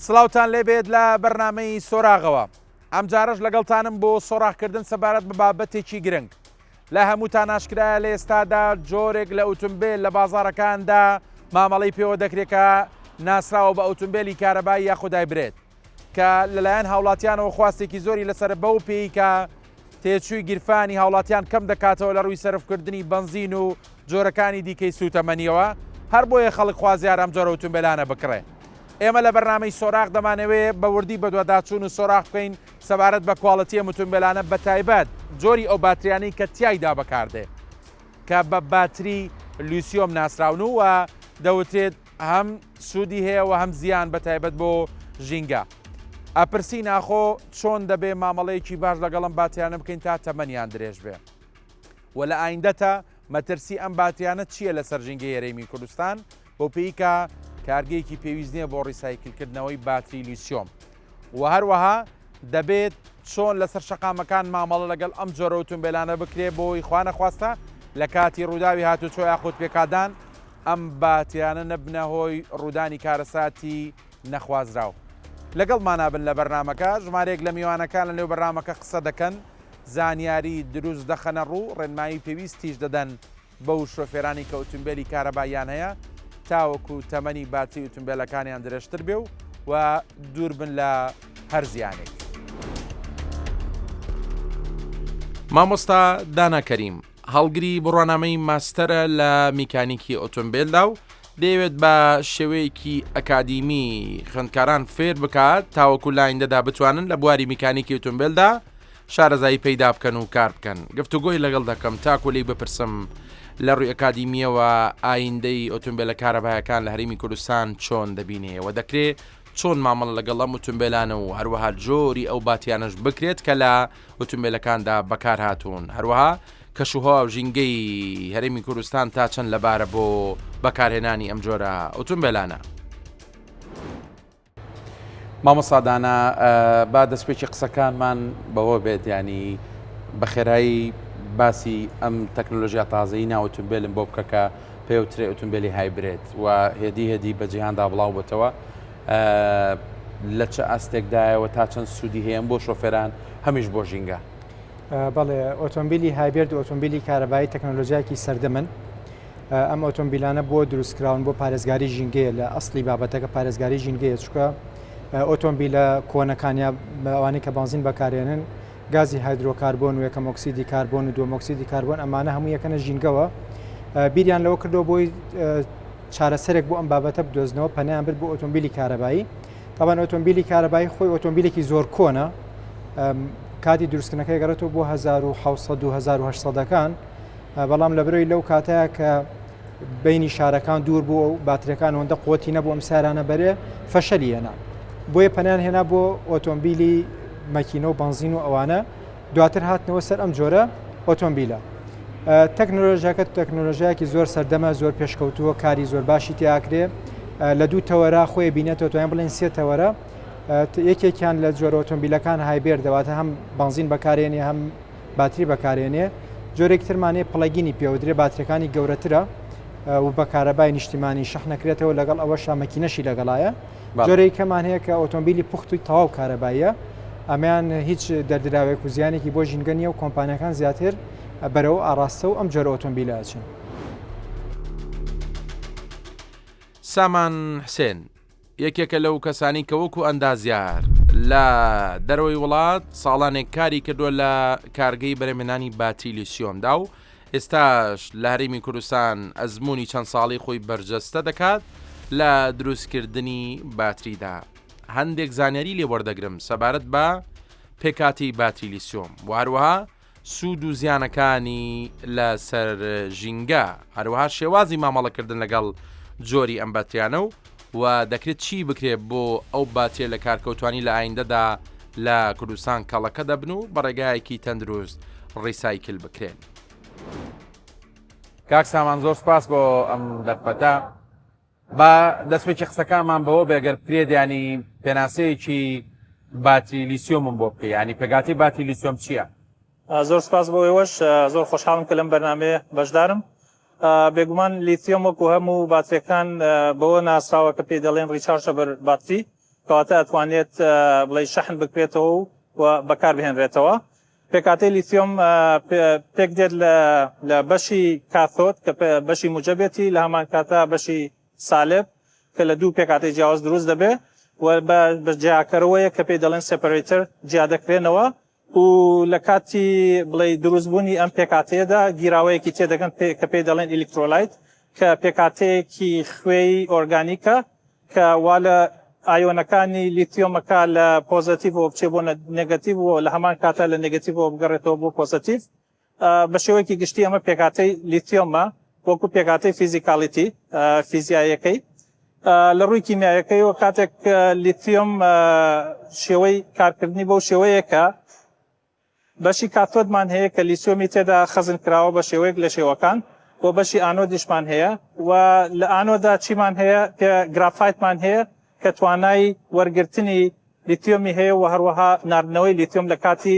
سڵاوتان لێبێت لە بەرنامەی سۆراغەوە. ئەم جارەش لەگەڵتانم بۆ سۆراغکردن سەبارەت بە بابەتێکی گرنگ. لە هەمووتان ئاشکرایە لە ئێستادا جۆرێک لە ئۆتۆمبیل لە بازاڕەکاندا مامەڵەی پێوە دەکرێتکە ناسراوە بە ئۆتۆمبیلی کارەبایی یاخودای برێت کە لەلایەن هاوڵاتیانەوە خواستێکی زۆری لەسەر بەو پێی کە تێچووی گیرفانی هاوڵاتیان کەم دەکاتەوە لە ڕووی سەرفکردنی بنزین و جۆرەکانی دیکەی سوتەمەنیەوە، هەر بۆیە خەڵک خوازیار ئەم جۆرە ئۆتۆمبیلانە بکڕێ. ئێمە لە بەرنامەی سۆراغ دەمانەوێت بە وردی بەدواداچوون و سۆراغ بکەین سەبارەت بە کواڵەتیە ئۆتۆمبیلانە بە تایبەت جۆری ئەو باتریانەی کە تیایدا بەکاردێ کە بە باتری لیسیۆم ناسراون و دەوترێت هەم سوودی هەیە و هەم زیان بە تایبەت بۆ ژینگە. ئەپرسی ناخۆ چۆن دەبێ مامەڵەیەکی باش لەگەڵم باتریانە بکەین تا تەمەنیان درێژ بێ و لە ئایندەتە مەترسی ئەم باتریانە چییە لەسەر ژینگەی هەرێمی کوردستان بۆ پێیکە کارگەیەکی پێویست نییە بۆ ڕیسایکلکردنەوەی باتری لیسیۆم و هەروەها دەبێت چۆن لەسەر شەقامەکان مامەڵە لەگەڵ ئەم جۆرە ئۆتۆمبیلانە بکرێ بۆی خوا نەخواستە لە کاتی ڕووداوی هاتوچۆ یاخود پێکادان ئەم باتریانە نەبنە هۆی ڕوودانی کارەساتی نەخوازراو. لەگەڵمان بن لە بەرنامەکە ژمارێک لە میوانەکان لە نێو بەرنامەکە قسە دەکەن، زانیاری دروست دەخەنە ڕوو، ڕێنمایی پێویستیش دەدەن بەو شۆفێرانی کە ئۆتۆمبیلی کارەباییان هەیە تاوەکو تەمەنی باتری ئۆتۆمبیلەکانیان درێژتر بێ و دوور بن لە هەر زیانێک. مامۆستا دانا کەریم هەڵگری بڕۆنامەی ماستەرە لە میکانیکی ئۆتۆمبیلدا و دەیەوێت بە شێوەیەکی ئەکادیمی خوێندکاران فێر بکات تاوەکو لاینەدا بتوانن لە بواری میکانیکی ئۆتۆمبیلدا شارەزایی پەیدا بکەن و کار بکەن. گفتوگۆی لەگەڵ دەکەم تاکو لێی بپرسم لە ڕووی ئەکادیمیەوە ئایندەی ئۆتۆمبیلە کارەبایەکان لە هەرێمی کوردستان چۆن دەبینێ و دەکرێت چۆن مامەڵە لەگەڵ ئەم ئۆتۆمبیلانە و هەروەها جۆری ئەو باتیانەش بکرێت کە لە ئۆتۆمبیلەکاندا بەکار هاتوون، هەروەها کەشوها و ژینگەی هەرێمی کوردستان تا چەند لەبارە بۆ بەکارهێنانی ئەم جۆرە ئۆتۆمبیلانە. مامۆستادانە با دەستپێکی قسەکانمان بەوە بێت، ینی بە خێرایی باسی ئەم تەکنۆلۆژیا تازەی ناو ئۆتۆمبیلم بۆ بکە کە پێوترێ ئۆتۆمبیلی هایبرێت و هێدی بە جیهاندا بڵاو بێتەوە لە چه ئاستێکدایەوە تا چەند سوودی هەیە بۆ شۆفێران هەمیش بۆ ژینگە. بەڵێ ئۆتۆمبیلی هایبرد و ئۆتۆمبیلی کارەبایی تەکنۆلۆژیاکی سەردەمن. ئەم ئۆتۆمبیلانە بۆ دروستکراون بۆ پارێزگاری ژینگەیە لە ئەسڵی بابەتەکە پارێزگاری ژینگەیە، چکە ئۆتۆمبیلە کۆنەکانیا ئەوانەی کە بنزین بەکارێنن گازی هایدرۆکاربۆن و یەکەم ئۆکسیدی کاربۆن و دووەم ئۆکسیدی کاربۆن ئەمانە هەموو یەکەنە ژینگەوە. بیریان لەوە کردەوە بۆی چارەسەرێک بۆ ئەم بابەتە بدۆزنەوە پەنیان برد بۆ ئۆتۆمبیلی کارەبایی. طبعاً ئۆتۆمبیلی کارەبایی خۆی ئۆتۆمبیلێکی زۆر کۆنە، کاتی دروستکردنەکەی گەڕێتەوە بۆ 1970 و 1800ەکان، بەڵام لە بەرەوەی لەو کاتەیە کە بینی شارەکان دوور بوو و باتریەکان ئەوەندە قوتی نەبوو ئەم سارانە بەرێ فەشەلی هێنا، بۆیە پەنیان هێنا بۆ ئۆتۆمبیلی مەکینە و بنزین و ئەوانە، دواتر هاتنەوە سەر ئەم جۆرە ئۆتۆمبیلە. تەکنۆلۆژیاکە تەکنۆلۆژیاکی زۆر سەردەمە، زۆر پێشکەوتووە، کاری زۆر باشی تیاکرێ، لە دوو تەوەرە خۆی بینێتەوە توانین بڵێن سێ تەوەرە. یەکێکیان لە جۆرە ئۆتۆمبیلەکان هایبرد دەواتە هەم بنزین بەکارێنێ هەم باتری بەکارێنێ، جۆرێکترمانەیە پڵەگینی پێوەدرێ باتریەکانی گەورەترە و بە کارەبای نیشتیمانی شەح نەکرێتەوە، لەگەڵ ئەوە شامەکینەشی لەگەڵایە. جۆرەی کەمان هەیە کە ئۆتۆمبیلی پوختوی تەواو کارەباییە، ئەمیان هیچ دەردراوێک و زیانێکی بۆ ژینگە نیە و کۆمپانیەکان زیاتر بەرەوە ئاڕاستە و ئەم جۆرە ئۆتۆمبیلە ئەچن. سامان حسێن یەکێکە لەو کەسانی کە وەکو ئەندازیار لە دەرەوەی وڵات ساڵانێک کاری کردووە لە کارگەی بەرهەمهێنانی باتری لیسیۆمدا و ئێستاش لە هەرێمی کوردستان ئەزمموی چەند ساڵی خۆی بەرجەستە دەکات لە دروستکردنی باتریدا. هەندێک زانیاری لێ وەردەگرم سەبارەت بە پێکاتی باتری لیسیۆم و هەروەها سوود و زیانەکانی لەسەر ژینگە، هەروەها شێوازی مامەڵەکردن لەگەڵ جۆری ئەم باتریانە و دەکرێت چی بکرێت بۆ ئەو باتریە لە کارکەوتوانی لە ئایندەدا لە کوردستان کەڵەکە دەبن و بەڕێگایەکی تەندروست ڕیسایکل بکرێن. کاک سامان زۆر سپاس بۆ ئەم دەرفەتە. با دەستپێکی قسەکانمان بەوە بێگەر کرێت ینی پێناسەیەکی باتری لیسیۆمم بۆ بکە، ینی پێگاتی باتری لیسیۆم چییە؟ زۆر سپاس بۆ ئێوەش، زۆر خۆشحاڵم کە لەم بەرنامەیە بەشدارم. بێگومان لیتیۆم وەکو هەموو باتریەکان بەوە ناسراوە کە پێی دەڵێن ڕیچارجەبل باتری کەواتە ئەتوانێت بڵێ شەحن بکرێتەوە و بەکاربهێنرێتەوە. پێکاتەی لیتیۆم پێک دێت لە بەشی کاثۆد کە بەشی موجەبێتی لە هەمان کاتە بەشی سالب کە لە دوو پێکاتەی جیاواز دروست دەبێت و بە جیاکەرەوەیە کە پێی دەڵێن سێپەرەیتر جیا دەکرێنەوە و لە کاتی بڵێ دروستبوونی ئەم پێکاتەیەدا گیراوەیەکی تێدەگەن کە پێی دەڵێن ئیلکترۆلایت کە پێکاتەیەکی خوێی ئۆرگانیکە کە وا لە ئایۆنەکانی لیتیۆمەکە لە پۆزتیڤەوە بچێ بۆ نێگەتیڤەوە لە هەمان کاتە لە نێگەتیڤەوە بگەڕێتەوە بۆ پۆزتیڤ. بە شێوەیەکی گشتی ئەمە پێکاتەی لیتیۆمە وەکو پێکاتەی فیزیکالیتی فیزیایەکەی. لە ڕووی کیمیایەکەیەوە کاتێک لیتیۆم شێوەی کارکردنی بەو شێوەیەکە بەشی کاتۆدمان هەیە کە لیتیۆمی تێدا خەزن کراوە بە شێوەیەک لە شێوەکان و بەشی ئانۆدیشمان هەیە و لە ئانۆدا چیمان هەیە کە گرافایتمان هەیە کە توانای وەرگرتنی لیتیۆمی هەیە و هەروەها ناردنەوەی لیتیۆم لە کاتی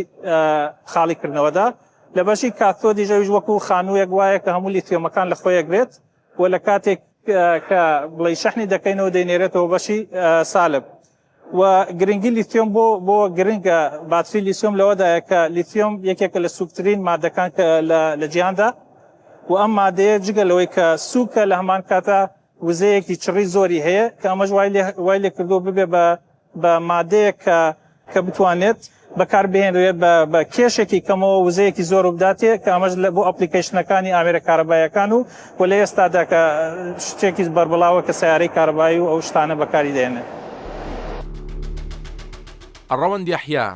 خاڵیکردنەوەدا. لە بەشی کاتۆدی ژەویش وەکو خانوویەک وایە کە هەموو لیتیۆمەکان لە خۆیەگرێت و لە کاتێک کە بڵێ شەحنی دەکەینەوە دەینێرێتەوە بەشی سالب. و گرنگی لیتیۆم بۆ گرنگە باتری لیتیۆم لەوەدایە کە لیتیۆم یەکێکە لە سوکترین مادەکان لە جیهاندا و ئەم مادەیە جگە لەوەی کە سووکە لە هەمان کاتە وزەیەکی چڕی زۆری هەیە کە ئەمەش وای لێ کردو ببێ بە مادەیە کە بتوانێت بەکاربهێنرێت بە کێشێکی کەمەوە وزەیەکی زۆر بداتێ کە ئەمەش بۆ ئەپلیکیشنەکانی ئامێرە کارەبایەکان و لە ئێستادا کە شتێکی بەربڵاوە کە سیارەی کارەبایی و ئەو شتانە بەکاری دێنێت. ڕەوەند یەحیا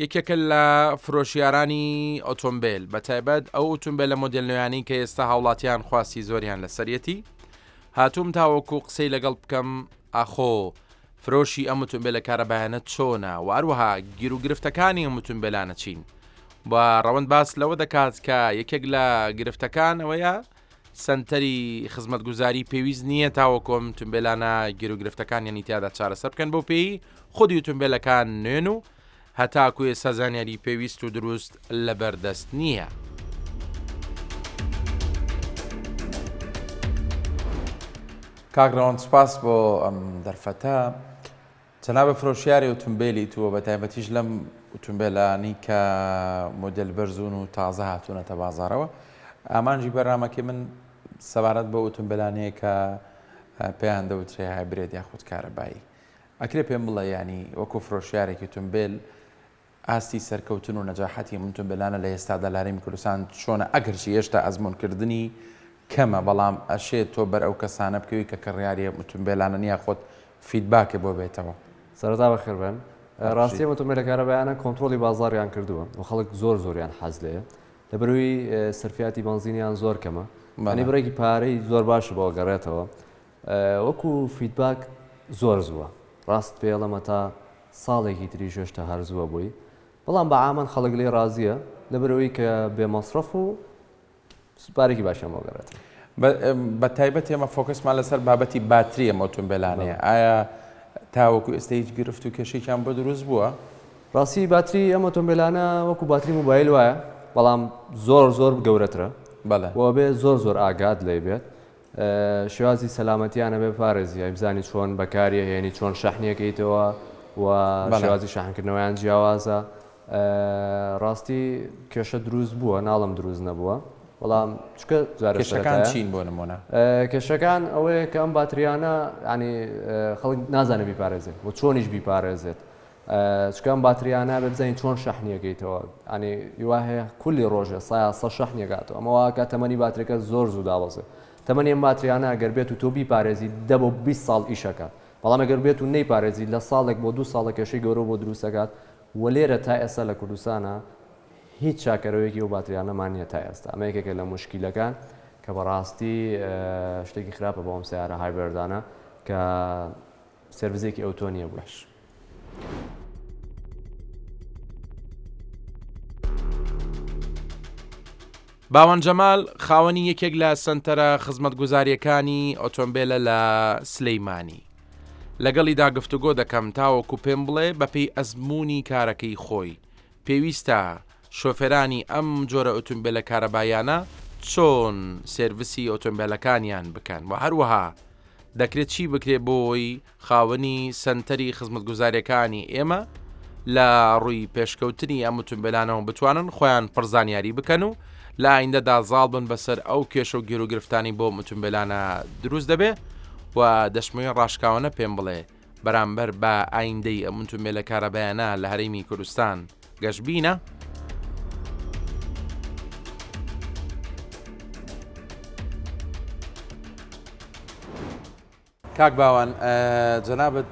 یەکێکە لە فرۆشیارانی ئۆتۆمبیل بە تایبەت ئەو ئۆتۆمبیل لە مۆدێل نوێیانی کە ئێستا هاوڵاتیان خواستی زۆریان لە سەرەتی هاتووم تاوەکو قسەی لەگەڵ بکەم ئاخۆ فرۆشی ئەم ئۆتۆمبیلە کارەبایانە چۆنە و هەروەها گیر و گرفتەکانی ئەم ئۆتۆمبیلانە چین. بە ڕەوەند باس لەوە دەکات کە یەکێک لە گرفتەکان ئەوەیە سنتەری خزمەتگوزاری پێویست نییە تاوەکو ئەم ئۆتۆمبیلانە گیر و گرفتەکان یانی تیادا چارەسەر بکەن بۆ پێی خودی ئۆتۆمبیلەکان نوێن و هەتاکو ئێستا زانیاری پێویست و دروست لەبەردەست نییە. کاگڕەوەند سپاس بۆ ئەم دەرفەتە. جەنابە فرۆشیاری ئۆتۆمبیلی تووە بە تایبەتیش لەم ئۆتۆمبیلانی کە مۆدێل بەرزون و تازە هاتوونەتە بازارەوە. ئامانجی بەرنامەکەی من سەبارەت بە ئۆتۆمبیلانەیە کە پێیان دەوترێ هایبرێد یاخود کارەبایی. ئەکرێ پێم بڵێ ینی وەکو فرۆشیارێکی ئۆتۆمبیل ئاستی سەرکەوتن و نەجاحەتی ئۆتۆمبیلانە لە ئێستادا لە هەرێمی کوردستان چۆنە ئەگەرچی هێشتا ئەزمونکردنی کەمە بەڵام ئەشێت تۆ بەر ئەو کەسانە بکەوی کە کڕیاری ئۆتۆمبیلانە نیە خۆت فیدباکێ بۆ بێتەوە. سەرەتا بەخێر بن. ڕاستی ئۆتۆمبیلە کارەبایانە کۆنتڕۆلی بازاڕیان کردووە و خەڵک زۆریان حەز لێیە لەبەروی سەرفیاتی بنزینیان زۆر کەمە ئەنی بڕێکی پارەی زۆر باشە بۆ گەڕێتەوە وەکو فیدباک زۆر زووە. ڕاست پێڵەمە تا ساڵێکی تری ژێشتە هەرزووە بووی بەڵام بە عامان خەڵک لێ ڕازیە لەبەرەوەی کە بێمەسرەف و سوپارێکی باشیان بۆ گەڕێت. بە تایبەت ئێمە فۆکسمان لەسەر بابەتی باتری ئەم ئۆتۆمبیلانەیە. ئایا تاوەکو ئێستا هیچ گرفت و کێشێکیان بۆ دروست بووە؟ ڕاستی باتری ئەم ئۆتۆمبیلانە وەکو باتری موبایل وایە بەڵام زۆر گەورەترە و بێ زۆر ئاگات لێ بێت شێوازی سەلامەتیانە بێ پارێزی بزانی چۆن بەکاریە هێنی چۆن شەحنیەکەیتەوە و شێوازی شەحنکردنەوەیان جیاوازە. ڕاستی کێشە دروست بووە ناڵم دروست نەبووە بەڵام چکە کێشەکان چین بۆ نمونە کێشەکان ئەوەیە کە ئەم باتریانە ینی خەڵک نازانە بیپارێزێت و چۆنیش بیپارێزێت چکەم باتریانە بە بزانین چۆن شەحنیەکەیتەوە ینی هیوا هەیە کولی ڕۆژە سە شەحنیەکاتەوە ئەمەوە کە تەمەنی باتریەکە زۆر زوو دابەزێت. تەمەنی ئەم باتریانە ئەگەر بێت و تۆ بیپارێزی 10 بۆ 20 ساڵ ئیشەکات بەڵام ئەگەر بێت و نەیپارێزی لە ساڵێک بۆ 2 ساڵە کێشەی گەورە بۆ دروستەکات و لێرە تا ئێستا لە کوردستانە هیچ چاکەرەوەیەکی و باتریانەمان نیە تا ئێستا. ئەمە یەکێکە لە مشکیلەکان کە بەڕاستی شتێکی خراپە بۆ ئەم سیارە هایبردانە کە سێرڤیسێکی ئەوتۆ نیە بووش. باوەن جەمال خاوەنی یەکێک لە سنتەرە خزمەتگوزاریەکانی ئۆتۆمبیلە لە سلەیمانی لەگەڵیدا گفتوگۆ دەکەم تاوەکو پێم بڵێ بەپێی ئەزمموی کارەکەی خۆی پێویستە شۆفێرانی ئەم جۆرە ئۆتۆمبیلە کارەبایانە چۆن سێرڤیسی ئۆتۆمبیلەکانیان بکەن و هەروەها دەکرێت چی بکرێت بۆی خاوەنی سنتەری خزمەتگوزاریەکانی ئێمە لە ڕووی پێشکەوتنی ئەم ئۆتۆمبیلانەوە بتوانن خۆیان پڕزانیاری بکەن و لە ئایندەدا زاڵ بن بەسەر ئەو کێشە و گیر و گرفتانی بۆ ئۆتۆمبیلانە دروست دەبێ و دەشمەوەی ڕاشکاوانە پێم بڵێ بەرامبەر بە ئایندەی ئەم ئۆتۆمبیلە کارەبایانە لە هەرێمی کوردستان گەشتبینە. کاک باوان جەنابەت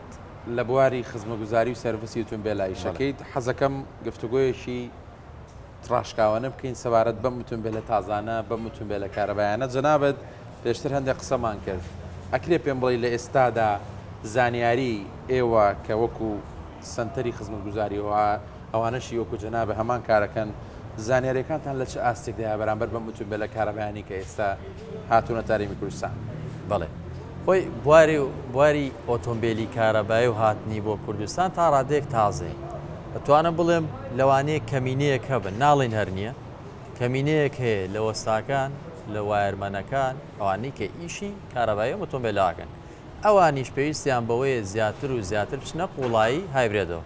لە بواری خزمەتگوزاری و سەرڤیسی ئۆتۆمبیلایی شەکەیت حەزەکەم گفتوگۆیەکی ڕاشکاوانە بکەین سەبارەت بەم ئۆتۆمبیلە تازانە بەم ئۆتۆمبیلە کارەبایانە. جەنابەت پێشتر هەندێک قسەمان کرد ئەکرێ پێم بڵێ لە ئێستادا زانیاری ئێوە کە وەکو سنتەری خزمەتگوزاریەوە ئەوانەشی وەکو جەنابە هەمان کارەکەن زانیاریەکانتان لە چه ئاستێکدا بەرامبەر بەم ئۆتۆمبیلە کارەبایانی کە ئێستا هاتوونە تاریمی کوردستان؟ بەڵێ خۆی بواری ئۆتۆمبیلی کارەبایی و هاتنی بۆ کوردستان تا ڕادێک تازەی ئەتوانم بڵێم لەوانەیە کەمینەیەک هەبن ناڵین هەر نییە کەمینەیەک هەیە لە وەستاکان لە وایرمەنەکان ئەوانەی کە ئیشی کارەبایی و ئۆتۆمبیلاکەن ئەوانیش پێویستیان بەوەیە زیاتر و زیاتر بچنە قوڵایی هایبرێدەوە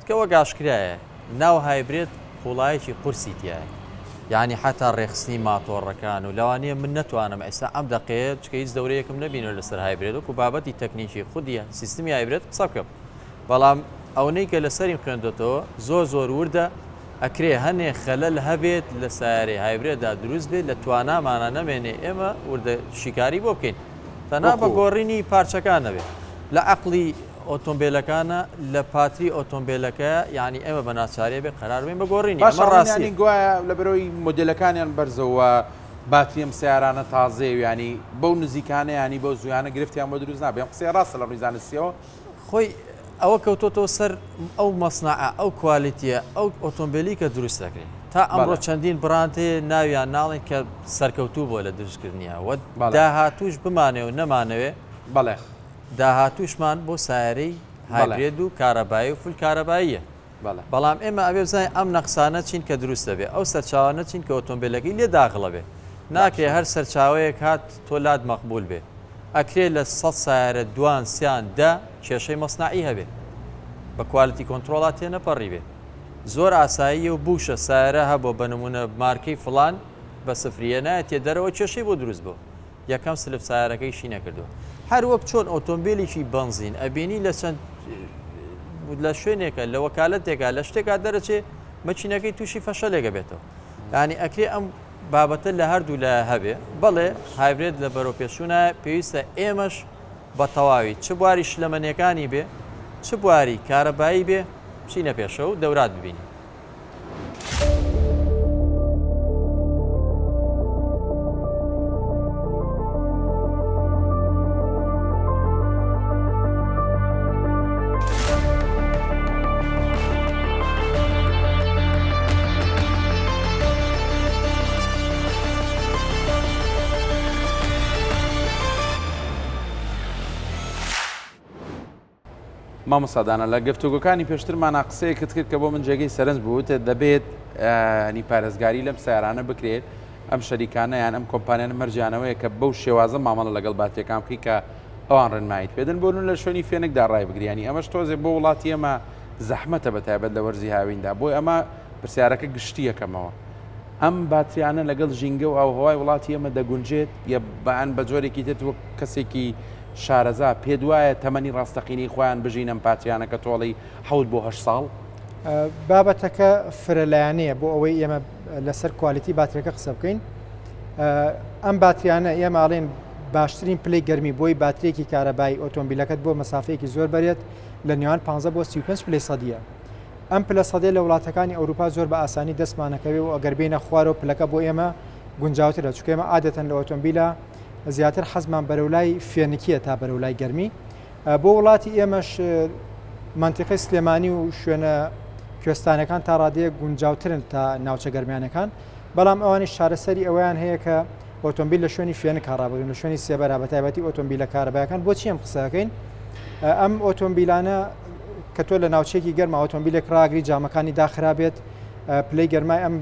کەوە گاشکرایە ناو هایبرێت قوڵایەکی قورسی تایە یعنی حتا ڕێخستنی ماتۆڕەکان و لەوانەیە من نتوانم ئێستا ئەم دقەیە چکە هیچ دەورەیەکم نبینەوە لەسەر هایبرێت و بابەتی تەکنیکی خودیە سیستمی هایبرێت قسە بکەم بەڵام ئەوەی کە لەسەریم خوێندێتەوە زۆر وردە ئەکرێ هەنێ خەلەل هەبێت لە سیارەی هایبرێتدا دروست بێت لە توانامانە نەمێنێ ئێمە وردە شیکاری بۆ بکەین تەنها بە گۆڕینی پارچەکان نەبێت لە عەقلی ئۆتۆمبیلەکانە لە پاتری ئۆتۆمبیلەکە یعنی ئێمە بە ناچارێ بێ قەرار بین بە گۆڕینی ئەمە ڕاستی گوایە لە بەرەوەی مۆدلەکانیان بەرزەوە باتریم سیارانە تازێ و ینی بەو نزیکانە ینی بەو زویانە گرفتیان بۆ دروست نابێ قسەی ڕاستە لە ڕووی زانستیەوە خۆی ئەوە کەوتۆتەوە سەر ئەو مەسنعە ئەو کوالیتیە ئەو ئۆتۆمبیلی کە دروست دەکرێت تا ئەمڕۆ چەندین بڕانتێ ناویان ناڵێن کە سەرکەوتوو بۆ لە دروستکردنیە وە داهاتوش بمانێ و نەمانەوێ بەڵێ داهاتوشمان بۆ سایارەی هایبرێد و کارەبایی و فول کارەباییە بەڵام ئێمە ئەبێ بزانین ئەم نەقسانە چین کە دروست دەبێت ئەو سەرچاوانە چین کە ئۆتۆمبیلەکەی لێ داخڵە بێ ناکرێ هەر سەرچاوەیەک هات تۆ لات مەقبول بێ ئەکرێ لە 100 سایارە دوان سیان دا کێشەی مەسنعی هەبێ بە کوالیتی کۆنتترۆڵات تێ نەپەڕی بێ زۆر ئاسایی و بوشە سایرە هەبوو بە نمونە مارکەی فلان بە سفریە نایە تێ دەرەوە کێشەی بۆ دروست بوو یەکەم سلف سایارەکەی شی نەکردو هەر وەک چۆن ئۆتۆمبیلێکی بنزین ئەبینی لە چەند لە شوێنێکە لە وەکالەتێکا لە شتێکا دەرەچێ مەچینەکەی تووشی فەشەلێکە بێتەوە ینی ئەکرێ ئەم بابەتە لە هەردوو لە هەبێ بەڵێ هایبرێت لە بەرەو پێشونە پێویستە ئێمەش بە تەواوی چ بواری شلەمەنیەکانی بێ چ بواری کارەبایی بێ بچینە پێشەوە و دەورات ببینی. مامۆستادانە لە گفتوگۆکانی پێشترمان قسەیەکت کرد کە بۆ من جێگەی سەرنج بوو دەبێت نی پارێزگاری لەم سیارانە بکرێت ئەم شەریکانە یان ئەم کۆمپانیانە مەرجانەوەیە کە بەو شێوازە مامەڵە لەگەڵ باتریەکان بکەی کە ئەوان ڕێنماییت پێدەن بۆ لە شوێنی فێنێکدا ڕای بگریانی ئەمەش تۆزێ بۆ وڵاتی ئێمە زەحمەتە بەتایبەت لە وەرزی هاویندا بۆی ئەمە پرسیارەکە گشتی یەکەمەوە ئەم باتریانە لەگەڵ ژینگە و ئاوهەوای وڵاتی ئێمە دەگونجێت یا بەیان بە جۆرێکی تێت وەک کەسێکی شارەزا پێ دوایە تەمەنی ڕاستەقینی خۆیان بژین ئەم پاتریانەکە تۆڵی 7 بۆ 8 ساڵ بابەتەکە فرەلایەنەیە بۆ ئەوەی ئێمە لەسەر کوالیتی باتریەکە قسە بکەین ئەم باتریانە ئێمە ئاڵێن باشترین پلەی گەرمی بۆی باترێکی کارەبایی ئۆتۆمبیلەکەت بۆ مەسافەیەکی زۆر بەرێت لە نێوان 15 بۆ 35 پلەی سەدیە ئەم پلە سەدێ لە وڵاتەکانی ئەوروپا زۆر بە ئاسانی دەستمانەکەوێ و ئەگەر بینە خوارەوە پلەکە بۆ ئێمە گونجاوترە چونکە ئێمە عادەتەن لە ئۆتۆمبیلە زیاتر حەزمان بەرەولای فێنکیە تا بەرەولای گەرمی بۆ وڵاتی ئێمەش منتیقی سلێمانی و شوێنە کوێستانەکان تا ڕادەیە گونجاوترن تا ناوچە گەرمیانەکان بەڵام ئەوانی شارەسەری ئەویان هەیە کە ئۆتۆمبیل لە شوێنی فێنک ڕابگرن لە شوێنی سێبەرا بە تایبەتی ئۆتۆمبیلە کارەبایەکان بۆچی ئەم قسەکەین ئەم ئۆتۆمبیلانە کە تۆ لە ناوچێکی گەرمە ئۆتۆمبیلێک ڕاگری جامەکانی داخرابێت پلەی گەرمای ئەم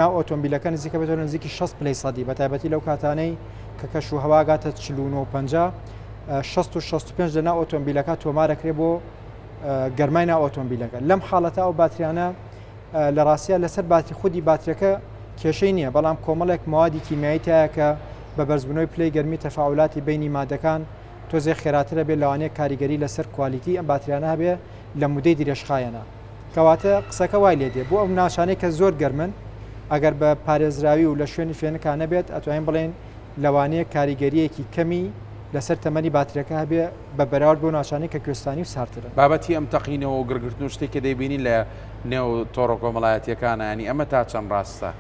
ناو ئۆتۆمبیلەکە نزیکە بێتەوە نزیکی 6 پلەی سەدی بە تایبەتی لەو کاتانەی کە کەش و هەواگاتە 49 50 60 و 65 لەناو ئۆتۆمبیلەکە تۆمارەکرێ بۆ گەرمای ناو ئۆتۆمبیلەکە لەم حاڵەتە ئەو باتریانە لە ڕاستیە لەسەر باتری خودی باتریەکە کێشەی نییە بەڵام کۆمەڵێک موادی کیمیایی تایە کە بە بەرزبوونەوەی پلەی گەرمی تەفاعولاتی بینی مادەکان تۆزێ خێراترە بێت لەوانەیە کاریگەری لەسەر کوالیتی ئەم باتریانە هەبێ لە مودەی دیرەشخایەنە کەواتە قسەکە وای لێ دێ بۆ ئەو ناوچانەی کە زۆر گەرمن ئەگەر بە پارێزراوی و لە شوێنی فێنەکان نەبێت ئەتوانین بڵێن لەوانەیە کاریگەریەکی کەمی لەسەر تەمەنی باتریەکە هەبێ بە بەراورد بۆ ناوچانەی کە کوێستانی و سارترن. بابەتی ئەم تەقینەوە و گرگرتن و شتێکی دەیبینی لە نێو تۆڕە کۆمەڵایەتیەکانە ینی ئەمە تا چەند ڕاستە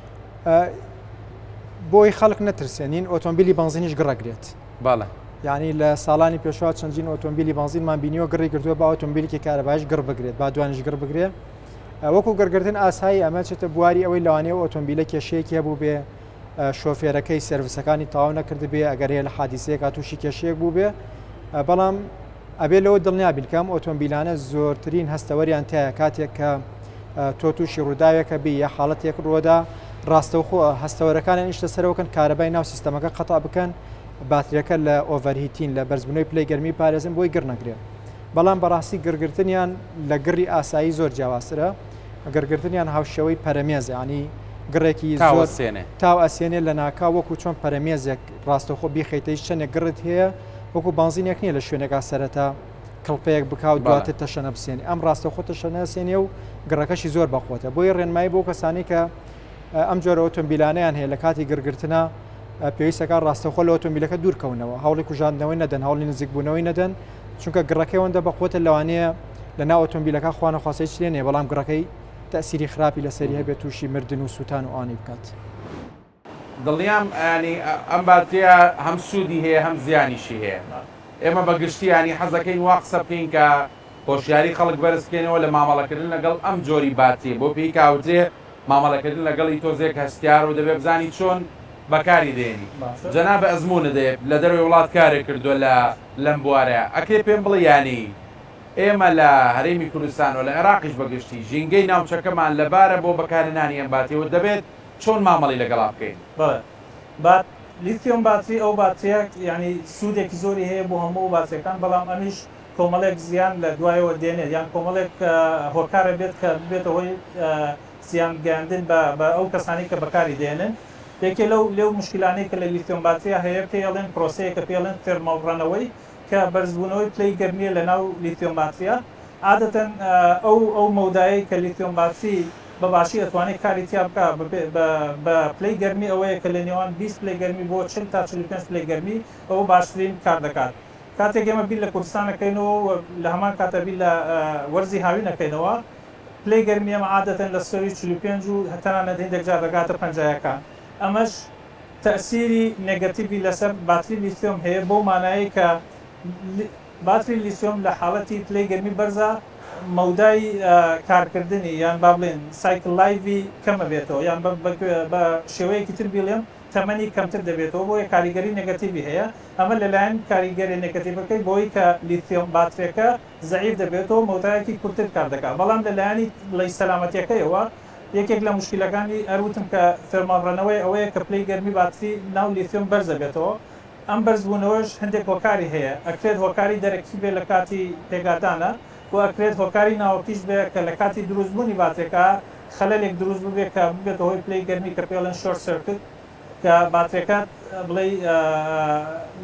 بۆی خەڵک نەترسێنین ئۆتۆمبیلی بنزینیش گڕەگرێت. باڵە یعنی لە ساڵانی پێشوا چەندین ئۆتۆمبیلی بنزینمان بینیەوە گڕی گرتووە با ئۆتۆمبیلێکی کارەبایش گڕ بگرێت با دوانش گڕ بگرێت وەکو گەرگردن ئاسایی ئەمە چێتە بواری ئەوەی لەوانەیە ئۆتۆمبیلە کێشەیەکی هەبوو بێ شۆفێرەکەی سرویسەکانی تەواو نەکرد بێ ئەگەر هەیە لە حادیسەیەک تووشی کێشەیەک بوو بێ بەڵام ئەبێ لەوە دڵنیابین کەم ئۆتۆمبیلانە زۆرترین هەستەوەریان تایە کاتێک کە تۆ تووشی ڕووداوێکە بی یا حاڵەتێک ڕۆدا ڕاستەوخۆ هەستەوەرەکانیان نیشتە سەرەوەکەن کارەبای ناو سیستەمەکە قەتا بکەن باتریەکە لە ئۆڤەرهیتین لە بەرزبوونەوەی پلەی گەرمی پارێزن بۆی گڕ نەگرێت بەڵام بەڕاستی گرگرتنیان لە گڕی ئاسایی زۆر جیاوازترە گەرگرتنیان هاوشەوەی پەرەمێزە ینی گڕێکی زۆر تاو ئەسێنێ لە ناکا وەکو چۆن پەرەمێزێک ڕاستەوخۆ بیخەیتەی چەندێک گڕت هەیە وەکو بنزینێک نییە لە شوێنێکا سەرەتا کڵپەیەک بکاو دواتر تەشەنە بسێنی ئەم ڕاستەوخۆ تەشەنە سێنێ و گڕەکەشی زۆر بەخۆتە بۆی ڕێنمایی بۆ کەسانی کە ئەم جۆرە ئۆتۆمبیلانەیان هەیە لە کاتی گرگرتنە پێویستەکە ڕاستەوخۆ لە ئۆتۆمبیلەکە دوورکەونەوە هەوڵی کوژاندنەوەی نەدەن هەوڵی نزیکبوونەوەی نەدەن چونکە گڕەکەیەوەندە بەخۆتە لەوانەیە لە ناو ئۆتۆمبیلەکە خوانە خواستەی چلێنێ بەڵام گڕەکەی تەسیری خراپی لەسەری هەبێت تووشی مردن و سووتان و ئانی بکات. دڵنیام ینی ئەم باتریە هەم سوودی هەیە هەم زیانیشی هەیە ئێمە بەگشتی ینی حەزەکەین وا قسە بکەین کە هۆشیاری خەڵک بەرز بکەینەوە لە مامەڵەکردن لەگەڵ ئەم جۆری باتریە بۆ پێی کاوترێ مامەڵەکردن لەگەڵی تۆزێک هەستیار و دەبێ بزانی چۆن بەکاری دێنی جەنابە ئەزمونە دەیە لە دەروی وڵات کارێک کردووە لەم بوارەیە ئەکرێ پێم بڵێ ینی ئێمە لە هەرێمی کوردستان و لە عێراقیش بەگشتی ژینگەی ناوچەکەمان لەبارە بۆ بەکارهێنانی ئەم باتریەوە دەبێت چۆن مامەڵی لەگەڵا بکەین. بەڵێ لیتیۆم باتری ئەو باتریە ینی سوودێکی زۆری هەیە بۆ هەموو باتریەکان بەڵام ئەمیش کۆمەڵێک زیان لە دوایەوە دێنێت یان کۆمەڵێک هۆکارە بێت کە بێتەوەی زیان گەاندن بە ئەو کەسانی کە بەکاری دێنن یەکێ لەو مشکلانەی کە لە لیتیۆم باتریە هەیە پێڵێن پرۆسەیە کە پێڵێن تێرمەڵڕەنەوەی کە بەرزبوونەوەی پلەی گەرمیە لە ناو لیتیۆم باتریە عادەتەن ئەو مەودایی کە لیتیۆم باتری بەباشی ئەتوانێت کاری تیا بکە بە پلەی گەرمی ئەوەیە کە لە نێوان 20 پلەی گەرمی بۆ 40 تا 45 پلەی گەرمی ئەوە باشترین کار دەکات. کاتێک ئێمە بیر لە کوردستانەکەینەوە لە هەمان کاتە بیر لە وەرزی هاوی نەکەینەوە پلەی گەرمی ئەمە عادەتەن لە سەری 45 و هەتەنانەت هێندێک جار دەگاتە 50یەکان ئەمەش تەسیری نێگەتیڤی لەسەر باتری لیتیۆم هەیە بۆ مانایی کە باتری لیتیۆم لە حاڵەتی پلەی گەرمی بەرزە مەودای کارکردنی یان با بڵێن سایکل لایڤی کەمە بێتەوە یان بە شێوەیەکی تر بڵێم تەمەنی کەمتر دەبێتەوە بۆیە کاریگەری نێگەتیڤی هەیە ئەمە لەلایەن کاریگەری نێگەتیڤەکەی بۆی کە لیتیۆم باتریەکە زەعیف دەبێتەوە مەودایەکی کورتتر کار دەکات بەڵام لەلایەنی بڵێ سەلامەتیەکەیەوە یەکێک لە مشکلەکانی ئەروتم کە فێرمانڕەنەوەی ئەوەیە کە پلەی گەرمی باتری ناو لیتیۆم بەرز دەبێتەوە ئەم بەرزبوونەوەش هەندێک هۆکاری هەیە ئەکرێت هۆکاری دەرەکی بێ لە کاتی پێگاتانە و ئەکرێت هۆکاری ناوەکیش بێ کە لە کاتی دروستبوونی باترێکە خەلەلێک دروست ببێ کە ببێتە هۆی پلەی گەرمی کە پێڵێن شۆرت سێرکت کە باترێکات بڵێ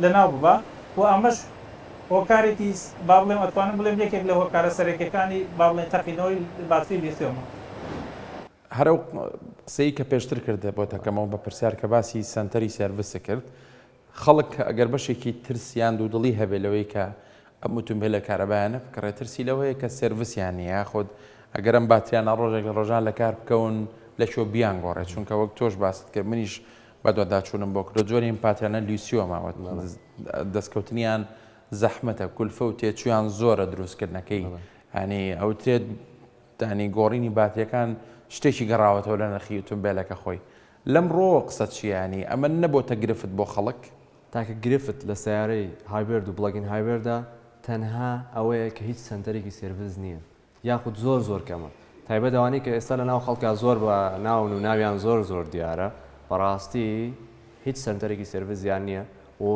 لەناو ببە و ئەمەش هۆکارێکی با بڵێم ئەتوانم بڵێم یەکێک لە هۆکارە سەرەکیەکانی با بڵێن تەقینەوەی باتری لیتیۆمە. هەرو قسەی کە پێشتر کردە بۆ تەکەمەوە بە پرسیار کە باسی سنتەری سێرڤیسە کرد خەڵک ئەگەر بەشێکی ترسیان دوودڵی هەبێت لەوەی کە ئەم ئۆتۆمبیلە کارەبایانە بکڕێ ترسی لەوەیە کە سێرڤیسیان نیە خۆت ئەگەر ئەم باتریانە ڕۆژێک لە ڕۆژان لە کار بکەون لە شۆ بیان گۆڕێت چونکە وەک تۆش باست کە منیش بەدواداچوونم بۆ کرد جۆریم پاتریانە لیسیۆمەوە دەستکەوتنیان زەحمەتە کولفە و تێچویان زۆرە دروستکردنەکەی هەنی ئەوترێت دانی گۆڕینی باتریەکان شتێکی گەڕاوەتەوە لە نرخی ئۆتۆمبیلەکە خۆی لەم ڕۆ قسە چیانی ئەمە نەبۆتە گرفت بۆ خەڵک تاکە گرفت لە سیارەی هایبرد و بڵگین هایبردا تەنها ئەوەیە کە هیچ سنتەرێکی سێرڤیس نییە یاخود زۆر کەمە تایبەت ئەوانەی کە ئێستا لە ناو خەڵکا زۆر بە ناون و ناویان زۆر دیارە بەڕاستی هیچ سنتەرێکی سێرڤیس یان نییە و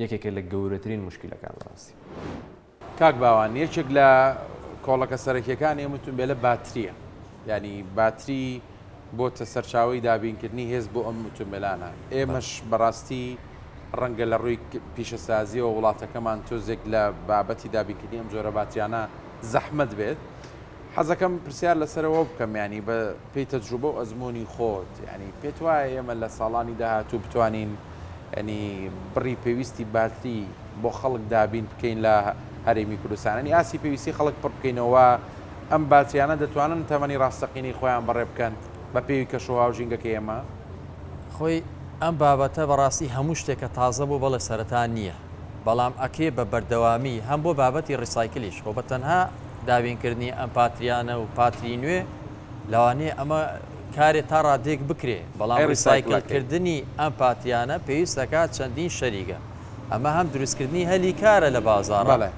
یەکێکە لە گەورەترین مشکلەکان ڕاستی. کاک باوان یەکێک لە کۆڵەکە سەرەکیەکان ئێمەتون بێ لە باتریە، ینی باتری بۆتە سەرچاوی دابینکردنی هێز بۆ ئەم ئۆتۆمبیلانە. ئێمەش بەڕاستی ڕەنگە لە ڕووی پیشەسازیەوە وڵاتەکەمان تۆزێک لە بابەتی دابینکردنی ئەم جۆرە باتریانە زەحمەت بێت. حەزەکەم پرسیار لەسەرەوە بکەم، ینی بە پێی تەجروبە و ئەزمموی خۆت، ینی پێت وایە ئێمە لە ساڵانی داهاتوو بتوانین ینی بڕی پێویستی باتری بۆ خەڵک دابین بکەین لە هەرێمی کوردستان، ئاسی پێویستی خەڵک پڕ بکەینەوە ئەم باتریانە دەتوانن تەمەنی ڕاستەقینی خۆیان بەڕێ بکەن بە پێوی کەشەوە و ژینگەکە ئێمە؟ خۆی ئەم بابەتە بەڕاستی هەموو شتێکە تازە بوو بەڵێ سەرەتا نییە، بەڵام ئەکێ بە بەردەوامی هەم بۆ بابەتی ڕیسایکلیش خۆ بە تەنها دابینکردنی ئەم پاتریانە و پاتری نوێ لەوانەیە ئەمە کارێت تا ڕادێک بکرێ، بەڵام ڕیسایکلکردنی ئەم پاتیانە پێویستەکات چەندین شەریکە. ئەمە هەم دروستکردنی هەلی کارە لە بازاڕە،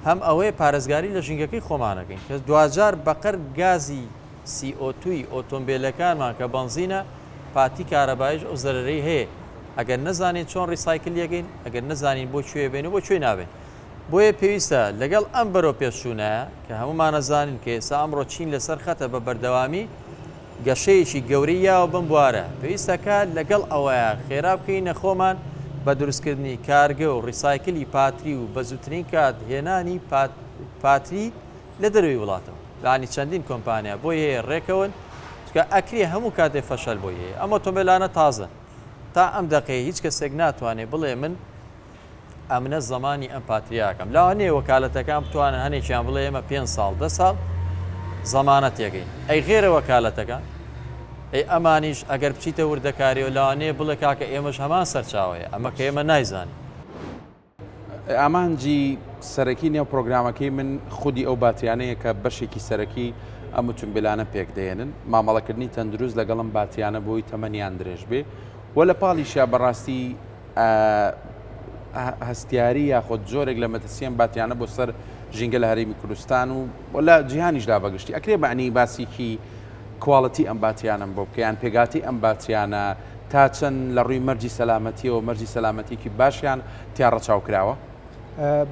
هەم ئەوەی پارێزگاری لە ژینگەکەی خۆمانەکەین کە دوجار بەقەر گازی CO2 ئۆتۆمبیلەکانمان کە بنزینە پاتی کارەبایش ئەو زەرەرەی هەیە. ئەگەر نەزانین چۆن ڕیسایکل یەکەین، ئەگەر نەزانین بۆ کوێ بێن و بۆ کوێ نابێن. بۆیە پێویستە لەگەڵ ئەم بەرەو پێشچوونەیە کە هەمومان نەزانین کە ئێستا ئەمڕۆ چین لەسەر خەتە بە بەردەوامی گەشەیەکی گەورەی یاوە بم بوارە، پێویستەکە لەگەڵ ئەوەیە خێرا بکەینە خۆمان بە دروستکردنی کارگە و ڕیسایکلی پاتری و بە زووترین کات هێنانی پاتری لە دەروی وڵاتەوە لانی چەندین کۆمپانیا بۆی هەیە ڕێکەون کە ئەکرێ هەموو کاتێ فەشەل بۆی هەیە. ئەم ئۆتۆمبیلانە تازە تا ئەم دەقەیە هیچ کەسێک ناتوانێت بڵێ من ئەمنە زمانی ئەم پاتریاکەم لاوانەیە وەکالەتەکان بتوانن هەنێکیان بڵێ ئێمە 5 ساڵ 10 ساڵ زەمانەت یەکەین. ئەی غێرە وەکالەتەکان ئەی ئەمانیش ئەگەر بچیتە وردەکاری و لاوانەیە بڵێ کاکە ئێمەش هەمان سەرچاوەیە ئەمە کە ئێمە نایزانین. ئامانجی سەرەکی نێو پرۆگرامەکەی من خودی ئەو باتریانەیە کە بەشێکی سەرەکی ئەم ئۆتۆمبیلانە پێک دێنن مامەڵەکردنی تەندروست لەگەڵم باتیانە بۆی تەمەنیان درێژ بێ وە لە پاڵیشە بەڕاستی هەستیاری یاخۆت جۆرێک لە مەترسیان باتیانە بۆ سەر ژینگە لە هەرێمی کوردستان و لە جیهانیشدا بەگشتی ئەکرێ بەعنی باسیکی کواڵەتی ئەم باتیانم بۆ بکەیان پێگاتی ئەم باتیانە تا چەند لە ڕووی مەرجی سەلامەتیەوە مەرجی سەلامەتیکی باشیان تیا ڕەچاو کراوە.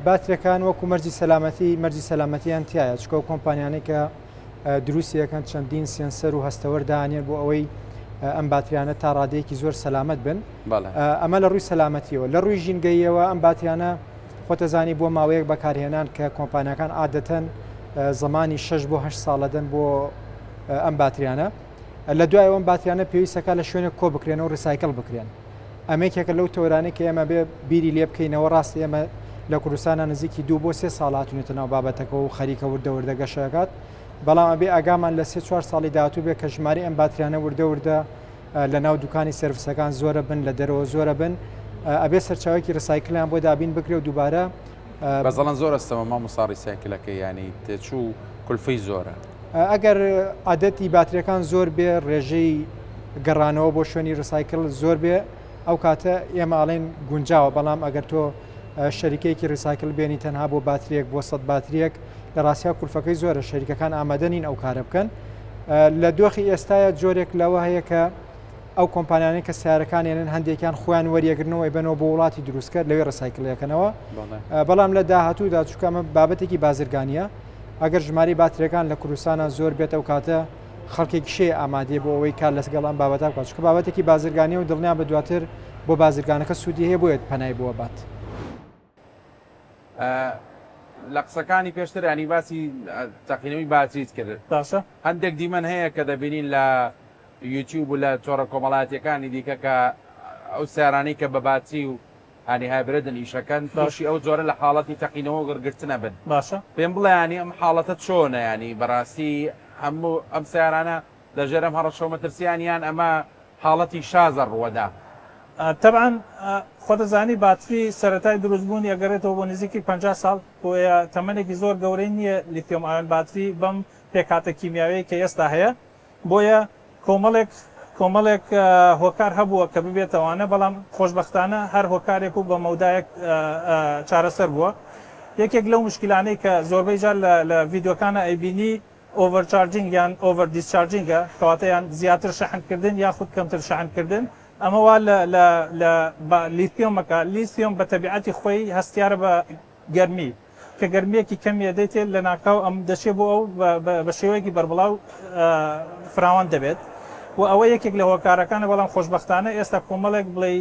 باتریەکان وەکو مەرجی سەلامەتیان تایە چکە و کۆمپانیانەی کە دروستیەکەن چەندین سێنسەر و هەستەوەردانێن بۆ ئەوەی ئەم باتریانە تا ڕادەیەکی زۆر سەلامەت بن. ئەمە لە ڕووی سەلامەتیەوە لە ڕووی ژینگەیەوە ئەم باتریانە خۆتەزانی بۆ ماوەیەک بەکارهێنان کە کۆمپانیەکان عادەتەن زمانی 6 بۆ 8 ساڵەدەن بۆ ئەم باتریانە لە دوای ئەوم باتریانە پێویستەکە لە شوێنێک کۆ بکرێن و ڕیسایکل بکرێن. ئەمەیەکێکە لەو تۆرانەی کە ئێمە بێ بیری لێ بکەینەوە ڕاستی ئێمە لە کوردستانە نزیکی 2 بۆ 3 ساڵاتونێتە ناو بابەتەکە و خەریکە وردە گەشەکات بەڵام ئەبێ ئاگامان لە 3-4 ساڵی داهاتوو بێ کە ژماری ئەم باتریانە وردە لە ناو دوکانی سرویسەکان زۆرە بن لە دەرەوە زۆرە بن ئەبێ سەرچاوێکی ڕیسایکلیان بۆ دابین بکرێ و دووبارە بەزەڵەن زۆر ئەستەمە مامۆستا ڕیسایکلەکە ینی تێچوو کولفەی زۆرە. ئەگەر عادەتی باتریەکان زۆر بێ ڕێژەی گەڕانەوە بۆ شوێنی ڕیسایکل زۆر بێ ئەو کاتە ئێمە ئاڵێن گونجاوە بەڵام ئەگەر تۆ شەریکەیەکی ڕیسایکل بێنی تەنها بۆ باتریەک بۆ 100 باتریەک لە ڕاستیا کولفەکەی زۆرە شەریکەکان ئامادەنین ئەو کارە بکەن. لە دۆخی ئێستاە جۆرێک لەوە هەیە کە ئەو کۆمپانیانەی کە سیارەکان ێنن هەندێکیان خۆیان وەریەگرنەوەی بنەوە بۆ وڵاتی دروستکرد لەوێ ڕیسایکلەکەنەوە بەڵام لە داهاتوودا چووکەمە بابەتێکی بازرگانیە ئەگەر ژماری باتریەکان لە کوردستانە زۆر بێت ئەو کاتە خەڵکێکی شێ ئامادێ بۆ ئەوەی کار لەگەڵام بابەتا بکات چکە بابەتێکی بازرگانی و دڵنیا بە دواتر بۆ بازرگانەکە سوودی هەیە بۆیێت پەنای بۆ بات. لە قسەکانی پێشتر ینی باسی تەقینەوەی باتریت کرد هەندێک دیمەن هەیە کە دەبینین لە یوتیوب و لە تۆڕە کۆمەڵاتیەکانی دیکە کە ئەو سیارانەی کە بە باتری و هانی هایبرێدن ئیشەکەن تووشی ئەو جۆرە لە حاڵەتی تەقینەوە گرگرتنە بن باشە پێم بڵێ ینی ئەم حاڵەتە چۆنە ینی بەڕاستی هەموو ئەم سیارانە لە ژێرەم هەڕەشەوە مەترسیانیان ئەمە حاڵەتی شازە ڕوەدا. طبعا خۆدەزانی باتری سەرەتای دروستبوونی ئەگەرێتەوە بۆ نزیکی 50 ساڵ بۆیە تەمەنێکی زۆر گەورەی نییە لیتیۆم ئایۆن باتری بەم پێکاتە کیمیاوەیە کە ئێستا هەیە بۆیە کۆمەڵێک هۆکار هەبووە کە ببێتەوانە بەڵام خۆشبەختانە هەر هۆکارێک و بە مەودایەک چارەسەر بووە. یەکێک لەو مشکلانەی کە زۆربەی جار لە ڤیددیۆکانە ئەیبینی ئۆڤەرچارجینگ یان ئۆڤەر دیسچارجینگە کەواتەیان زیاتر شەحنکردن یاخود کەمتر شەحنکردن ئەمەوا لە لیتیۆمەکە لیسیۆم بە تەبیعەتی خۆی هەستیارە بە گەرمی کە گەرمیەکی کەمی دەیتێت لە ناکاو ئەم دەچێت بۆ ئەو بە شێوەیەکی بربڵاو فراوان دەبێت و ئەوە یەکێک لە هۆکارەکانە بەڵام خۆشببختانە ئێستا کۆمەڵێک بڵێ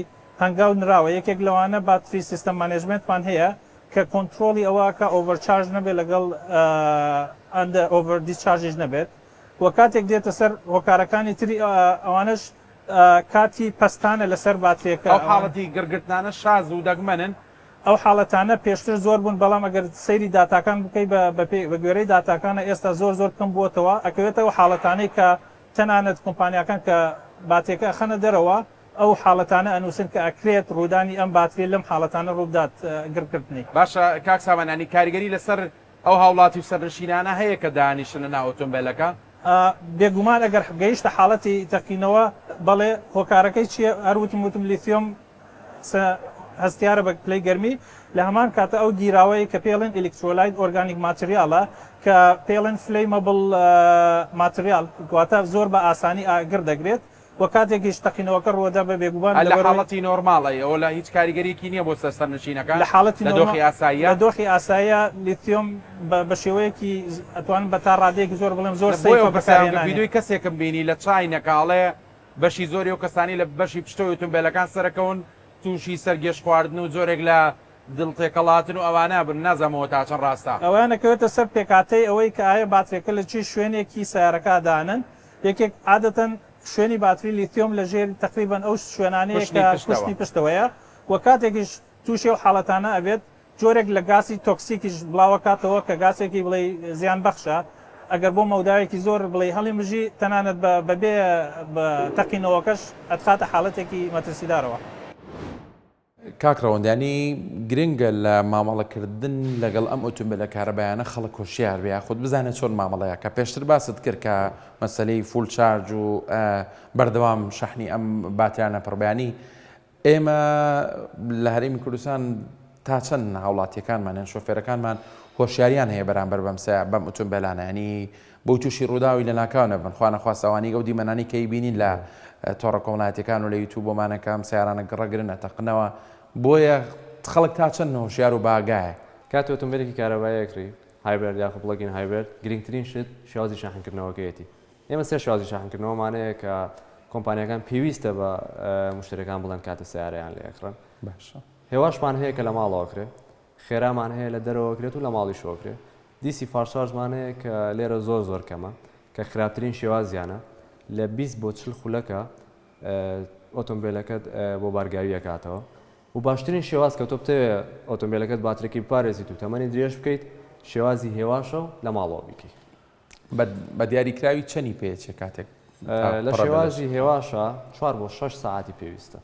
هەنگاو نراوە یەکێک لەوانە باتری سیستم مانێژمنتمان هەیە کە کۆنتترۆلی ئەوەکە ئۆڤەرچارژ نەبێت لەگەڵ ئەندە ئۆڤەر دیسچارژش نەبێت وە کاتێک دێتە سەر هۆکارەکانی تری ئەوانش کاتی پستانە لەسەر باترێکە ئەو حاڵەتی گرگرتانە شاز و دەگمەنن ئەو حاڵەتانە پێشتر زۆر بوون بەڵام ئەگەر سەیری داتاکان بکەی بە گوێرەی داتاکانە ئێستا زۆر کەم بووتەوە ئەکەوێتەوە حاڵەتانەی کە تەنانەت کۆمپانیەکان کە باتێکە خەنە دەرەوە ئەو حاڵەتانە ئەنووسن کە ئەکرێت ڕوودانی ئەم باتری لەم حاڵەتانە ڕوودات گرکردنی باشە کاک سامانانی کاریگەری لەسەر ئەو هاوڵاتی و سەرنشینانە هەیە کە دانیشتنە ناو ئۆتۆمبیلەکە بێگومان ئەگەر گەیشتە حاڵەتی تەقینەوە بەڵێ هۆکارەکەی چیە هەروتم وتم لیتیۆم هەستیارە بە کلەی گەرمی لە هەمان کاتە ئەو گیراوەی کە پێڵێن ئلکترۆلایت ئۆرگانیک ماتریالە کە پێڵێن فلەیمەبڵ ماتریال گواتە زۆر بە ئاسانی ئاگر دەگرێت وە کاتێکیش تەقینەوەکە ڕۆدا بە بێگومان لە حاڵەتی نۆرماڵی ئەو لە هیچ کاریگەریەکی نییە بۆ سەرنشینەکان لە حاڵەتی دۆخی ئاساییە دۆخی ئاساییە لیتیۆم بە شێوەیەکی ئەتوانن بە تا ڕادەیەکی زۆر بڵێم زۆر ویددیوی کەسێکم بینی لە چای نەکاڵێ بەشی زۆری و کەسانی لە بەشی پشتۆی ئۆتۆمبیلەکان سەرەکەون تووشی سەرگەشت خواردن و زۆرێک لە دڵتێکەڵاتن و ئەوانە بن نازەمەوە تا چەند ڕاستە ئەوانەکەوێتە سەر پێکاتەی ئەوەی کە ئایا باترێکە لە چی شوێنێکی سیارەکەدانن یەکێک عادەتەن شوێنی باتری لیتیۆم لە ژێر تقریبان ئەو شوێنانەیە کە کوشتنی پشتەوەیە وە کاتێکیش تووشی و حاڵەتانە ئەبێت جۆرێک لە گاسی تۆکسیکیش بڵاوە کاتەوە کە گاسێکی بڵێ زیان بەخشە ئەگەر بۆ مەوداوێکی زۆر بڵێ هەڵی مژی تەنانەت بەبێ تەقینەوەکەش ئەتخاتە حاڵەتێکی مەترسیدارەوە. کاکڕەوەندانی گرنگە لە مامەڵەکردن لەگەڵ ئەم ئۆتۆمبیلە کارەبایانە خەڵک هۆشیار بێ خۆت بزانێت چۆن مامەڵەیە کە پێشتر باست کرد کە مەسلەی فول چارج و بەردەوام شەحنی ئەم باتیانە پڕبیانی ئێمە لە هەرێمی کوردستان تا چەند هاوڵاتیەکانمان شۆفێرەکانمان هۆشیاریان هەیە بەرامبەر بەم ئۆتۆمبیلانە ینی بۆ تووشی ڕووداوی لە ناکاو نەبن خوانە خواستەوانی گەودی مەنانی کەی بینین لە تۆڕە کۆمەڵایەتیەکان و لە یوتیوبۆمانەکەم سیارانە گڕەگرن ئەتەقنەوە بۆیە خەڵک تا چەند هۆشیار و باگایە کات ئۆتۆمبیلێکی کارەبایەکری هایبرد یاخۆ بڵگین هایبرد گرنگترین شت شێوازی شاحنکردنەوەکەیەتی ئێمە سێ شێوازی شاحنکردنەوەمانەیە کە کۆمپانیەکان پێویستە بە مشتریەکان بڵێن کاتە سیارەیان لێ ئەکڕن باشە هێواشمان هەیە کە لە ماڵەوەکرێ خێرامان هەیە لە دەرەوەکرێت و لە ماڵی شۆکرێ دیسی فارشارژمان هەیە کە لێرە زۆر کەمە کە خراپترین شێوازیانە لە 20 بۆ 40 خولەکە ئۆتۆمبیلەکەت بۆ بارگاوی ئەکاتەوە و باشترین شێواز کە تۆ بتەوێت ئۆتۆمبیلەکەت باترێکی بپارێزیت و تەمەنی درێژ بکەیت شێوازی هێواشە و لە ماڵەوە بیکەیت بە دیاریکراوی چەنی پێچێ کاتێک لە شێوازی هێواشە 4 بۆ 6 ساعتی پێویستە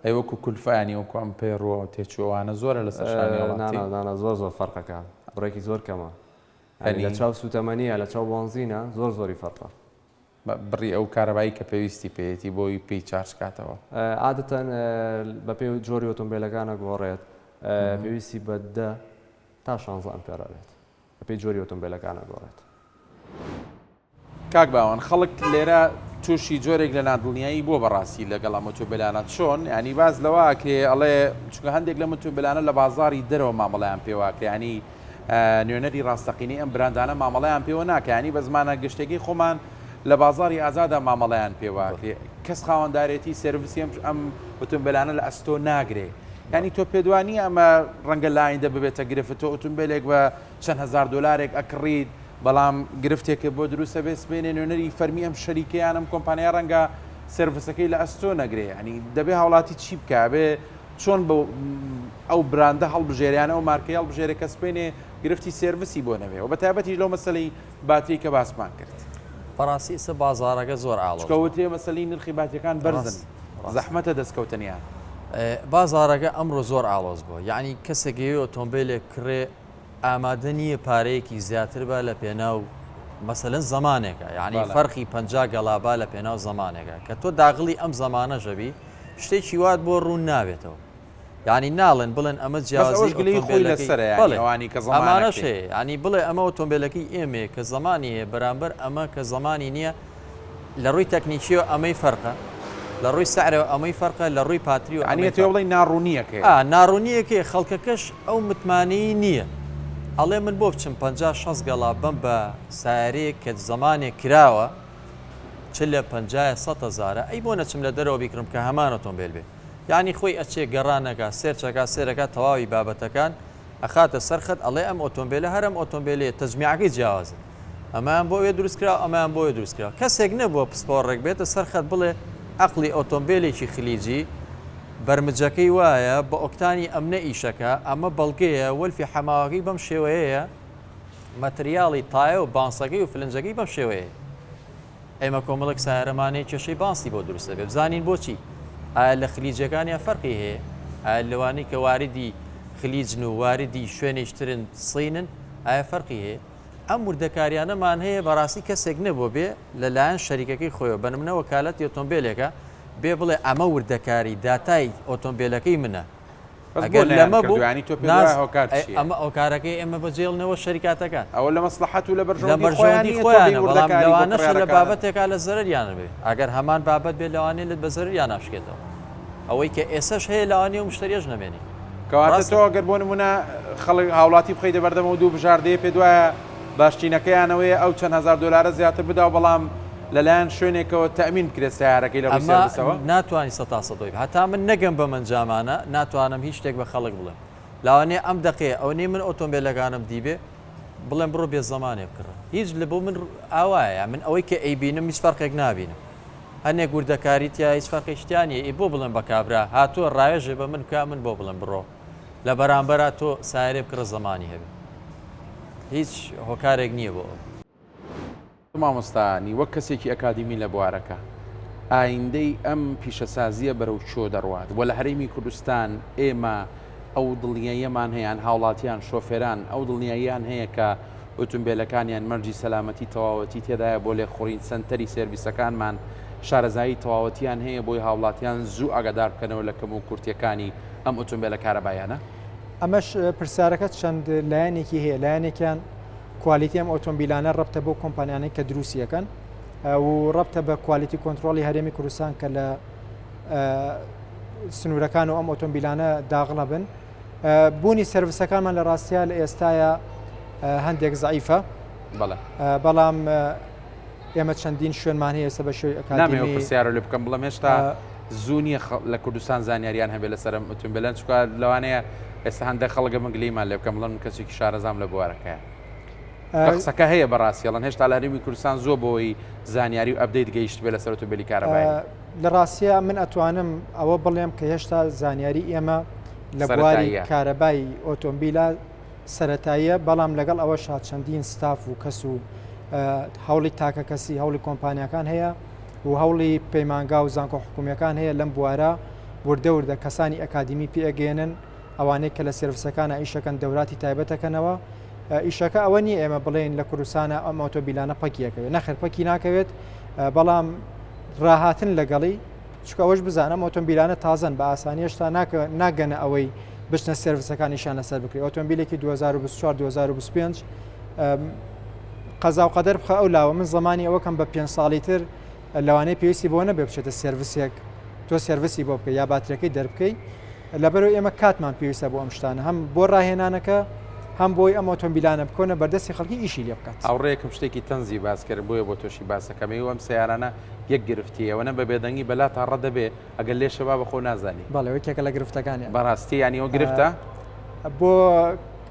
ئەی وەکو کولفانی وەکو ئەم پێڕۆ تێچوانە زۆرە لە سەرشانیانە زۆر فەرقەکە بڕێکی زۆر کەمە لە چاو سوتەمەنیە لە چاو بۆنزینە زۆری فەرقە بڕی ئەو کارەبایی کە پێویستی پێێتی بۆی پێی چارج کاتەوە عادەتەن بە پێ جۆری ئۆتۆمبیلەکانە گۆڕێت پێویستی بە 10 تا 16 ئەمپێرەوێت بە پێی جۆری ئۆتۆمبیلەکانە گۆڕێت. کاک باوان خەڵک لێرە تووشی جۆرێک لە نادڵنیایی بۆ بەڕاستی لەگەڵ ئەم ئۆتۆمبیلانە چۆن ینی باز لەوەکێ ئەڵێ چونکە هەندێک لە ئۆتۆمبیلانە لە بازاری دەرەوە مامەڵەیان پێواکە ینی نوێنەری ڕاستەقینی ئەم براندانە مامەڵەیان پێوە ناکەانی بە زمانە گشتێکی خۆمان لە بازاری ئازادا مامەڵەیان پێواکرێ کەس خاوەنددارێتی سرویسی ئەم ئۆتۆمبیلانە لە ئەستۆ ناگرێ ینی تۆ پێدوانی ئەمە ڕەنگە لایندە ببێتە گرفتۆ ئۆتۆمبیلێک بە چەند هزار دلارێک ئەکڕیت بەڵام گرفتێکە بۆ دروستە بێت سبێنێ نوێنەری فەرمی ئەم شەریکیان ئەم کۆمپانیا ڕەنگە سرویسەکەی لە ئەستۆ نەگرێ ینی دەبێ هاوڵاتی چی بکە بێ چۆن بە ئەو براندە هەڵبژێریانە و مارکەی هەڵبژێرە کە سبێنێ گرفتی سرویسی بۆ نەبێ و بە تایبەتی لەو مەسەلەی باتری کە باسمان کرد بەڕاستی ئێستا بازارەکە زۆر ئاڵۆز کەوتێ مەسەلی نرخی باتریەکان بەرزن زەحمەتە دەستکەوتنیان بازارەکە ئەمڕۆ زۆر ئاڵۆز بووە یعنی کەسێکی ئۆتۆمبیلێک کڕێ ئامادە نییە پارەیەکی زیاتر بە لە پێناو مەسەلەن زمانێکە یعنی فەرقی 50 گەڵابا لە پێناو زمانێکە کە تۆ داغڵی ئەم زمانە ژەبی شتێکی وات بۆ ڕوون نابێتەوە یعنی ناڵێن بڵێن ئەمە جیازی ئەمانەش هەیە ینی بڵێ ئەمە ئۆتۆمبیلەکەی ئێمێ کە زمانی هەیە بەرامبەر ئەمە کە زمانی نییە لە ڕووی تەکنیکیەوە ئەمەی فەرقە لە ڕووی سعرەوە ئەمەی فەرقە لە ڕووی پاتری و عنیە تێ بڵی ناڕوونیەکە ناڕوونیەکێ خەڵکەکەش ئەو متمانەی نییە ئەڵێ من بۆ بچم 50-60 گەڵا بم بە سارەیەک کە زمانێک کراوە چ لە 50-100 ئەی بۆ نەچم لە دەرەوە بیکڕم کە هەمان ئۆتۆمبیل بێ یعنی خۆی ئەچێ گەڕانەکە سێرچەکە سێرەکە تەواوی بابەتەکان ئەخاتە سەرخەت ئەڵێ ئەم ئۆتۆمبیلە هەرم ئۆتۆمبیلێ تەجمیعەکەی جیاوازە ئەمان بۆیە دروستکرا ئەمان بۆیە دروستکرا کەسێک نەبووە پسپۆڕێک بێتە سەرخەت بڵێ عقلی ئۆتۆمبیلێکی خلیجی بەرمجەکەی وایە بە ئۆکتانی ئەمنە ئیشەکە ئەمە بەڵگەیە وەلفی حەماوەکەی بەم شێوەیەیە مەتریاڵی تایە و بانسەکەی و فلنجەکەی بەم شێوەیە ئێمە کۆمەڵک سایارەمانەی کێشەی بانسی بۆ دروستە بێ بزانین بۆچی ئایا لە خلیجەکانیان فەرقی هەیە ئایا لەوانەی کە واردی خلیجن و واردی شوێنیشترن سینن ئایا فەرقی هەیە ئەم وردەکاریانەمان هەیە بەڕاستی کەسێک نەبوو بێ لەلایەن شەریکەکەی خۆیەوە بەنمونە وەکالەتی ئۆتۆمبیلێکە بێ بڵێ ئەمە وردەکاری داتای ئۆتۆمبیلەکەی منە ئەگەر لەمە بوو ئەمە ئۆکارەکەی ئێمە بەجێڵنەوە شەریکاتەکان ئەوە لە مەسلحەت و لە بەرژەوەندی خۆیانە بەڵام لەوانەش لە بابەتێکا لە زەرریانە بێ ئەگەر هەمان بابەت بێ لەوانێ لە بە زەرریان ناشکێتەوە ئەوەی کە ئێسش هەیە لەوانێ و مشتریەش نەبێنی کەواتە تۆ ئەگەر بۆ نمونە خەڵک هاوڵاتی بخەیتە بەردەمەوە دوو بژاردەیە پێ دوایە باشچینەکەیانەوەی ئەو چەند هزار دلار زیاتر بدا و بەڵام لەلایەن شوێنێکەوە تەمین بکرێت سیارەکەی لە ڕووسەوە ناتوانانی 100% هەتا من نەگەم بە منجامانە ناتوانم هیچ شتێک بە خەڵک بڵێم لاوانێ ئەم دقەیە ئەو نێ من ئۆتۆمبیلەکانم دیبێ بڵێم بڕۆ بێ زمانێ بکڕە هیچ لە بۆ من ئاوایە من ئەوەی کە ئەیبینم هیچ فەرقێک نابینم هەنێک گوردەکاریتیا هیچ فەرقیشتیانە ئی بۆ بڵێم بە کابرا هاتووە ڕایەژێ بە من کا من بۆ بڵێم بڕۆ لە بەرامبەرە تۆ سایرێ بکڕە زمانی هەبێ هیچ هۆکارێک نییە بۆ مامۆستانی وەک کەسێکی ئەکادیمی لە بوارەکە ئایندەی ئەم پیشەسازیە بەرەو چۆ دەڕوات وە لە هەرێمی کوردستان ئێمە ئەو دڵنیاییەمان هەیەیان هاوڵاتیان شۆفێران ئەو دڵنیاییان هەیە کە ئۆتۆمبیلەکانیان مەرجی سەلامەتی تەواوەتی تێدایە بۆ لێخۆڕین سنتەری سێرڤیسەکانمان شارەزایی تەواوەتیان هەیە بۆی هاوڵاتیان زوو ئاگادار بکەنەوە لە کەم و کورتیەکانی ئەم ئۆتۆمبیلە کارەبایانە ئەمەش پرسیارەکە چەند لایەنێکی هەیە لایەنێکیان کوالیتی ئەم ئۆتۆمبیلانە ڕەبتە بۆ کۆمپانیانەی کە دروستیەکەن و ڕەبتە بە کوالیتی کۆنتترۆلی هەرێمی کوردستان کە لە سنوورەکان و ئەم ئۆتۆمبیلانە داغڵە بن بوونی سرویسەکانمان لە ڕاستیە لە ئێستاە هەندێک زعیفە بەڵام ئێمە چەندین شوێنمان هەیە ئێستا بە شوێی ئەکادمی پرسیارە لێ بکەم بڵم هێشتا زوو لە کوردستان زانیاریان هەبێت لەسەر ئۆتۆمبیلەن چکە لەوانەیە ئێستا هەندێک خەڵگە مەگلیمان لێ بکەم بڵم کەسێکی شارەزام لە بوارەکەیە قسەکە هەیە بەڕاستیڵەن هێشتا لە هەرێمی کوردستان زۆر بۆی زانیاری و ئەبدەیت گەیشت بێت لەسەر ئۆتۆمبیلی کارەبایی لە ڕاستیە من ئەتوانم ئەوە بڵێم کە هێشتا زانیاری ئێمە لە بواری کارەبایی ئۆتۆمبیلە سەرەتاییە بەڵام لەگەڵ ئەوە شاد چەندین ستاف و کەس و هەوڵی تاکە کەسی هەوڵی کۆمپانیەکان هەیە و هەوڵی پەیمانگا و زانکۆ حکوومیەکان هەیە لەم بوارە وردە کەسانی ئەکادیمی پێگەێنن ئەوانەیە کە لە سرویسەکانە ئیشەکەن دەوراتی تایبەتەکەنەوە ئیشەکە ئەوە نیە ئێمە بڵێن لە کوردستانە ئەم ئۆتۆبیلانە پەکیەکەوێت نەخێر پەکی ناکەوێت بەڵام ڕاهاتن لەگەڵی چکە ئەوەش بزانم ئۆتۆمبیلانە تازن بە ئاسانی هێشتا ناگەنە ئەوەی بچنە سرویسەکانیشان لەسەر بکرێت ئۆتۆمبیلێکی 2024-2025 قەزا و قەدەر بخە ئەو لاوە من زمانی ئەوە کەم بە 5 ساڵی تر لەوانەیە پێویستی بۆ نەبێ بچێتە سرویسێک تۆ سرویسی بۆ بکە یا باترەکەی دەربکەی لەبەرەوە ئێمە کاتمان پێویستە بۆ ئەم شتانە هەم بۆ ڕاهێنانەکە هەم بۆی ئەم ئۆتۆمبیلانە بکۆنە بەردەستی خەڵکی ئیشی لێ بکات ئەوڕێکم شتێکی تەنزی باسکرد بۆیە بۆ تۆشی باسەکەمی و ئەم سیارانە یەک گرفتیەوە نە بە بێدەنگی بەلا تا ڕە دەبێ ئەگەر لێ شەبا بەخۆ نازانی بەڵێوەکێکە لە گرفتەکانی بەڕاستی ینیەوە گرفتە بۆ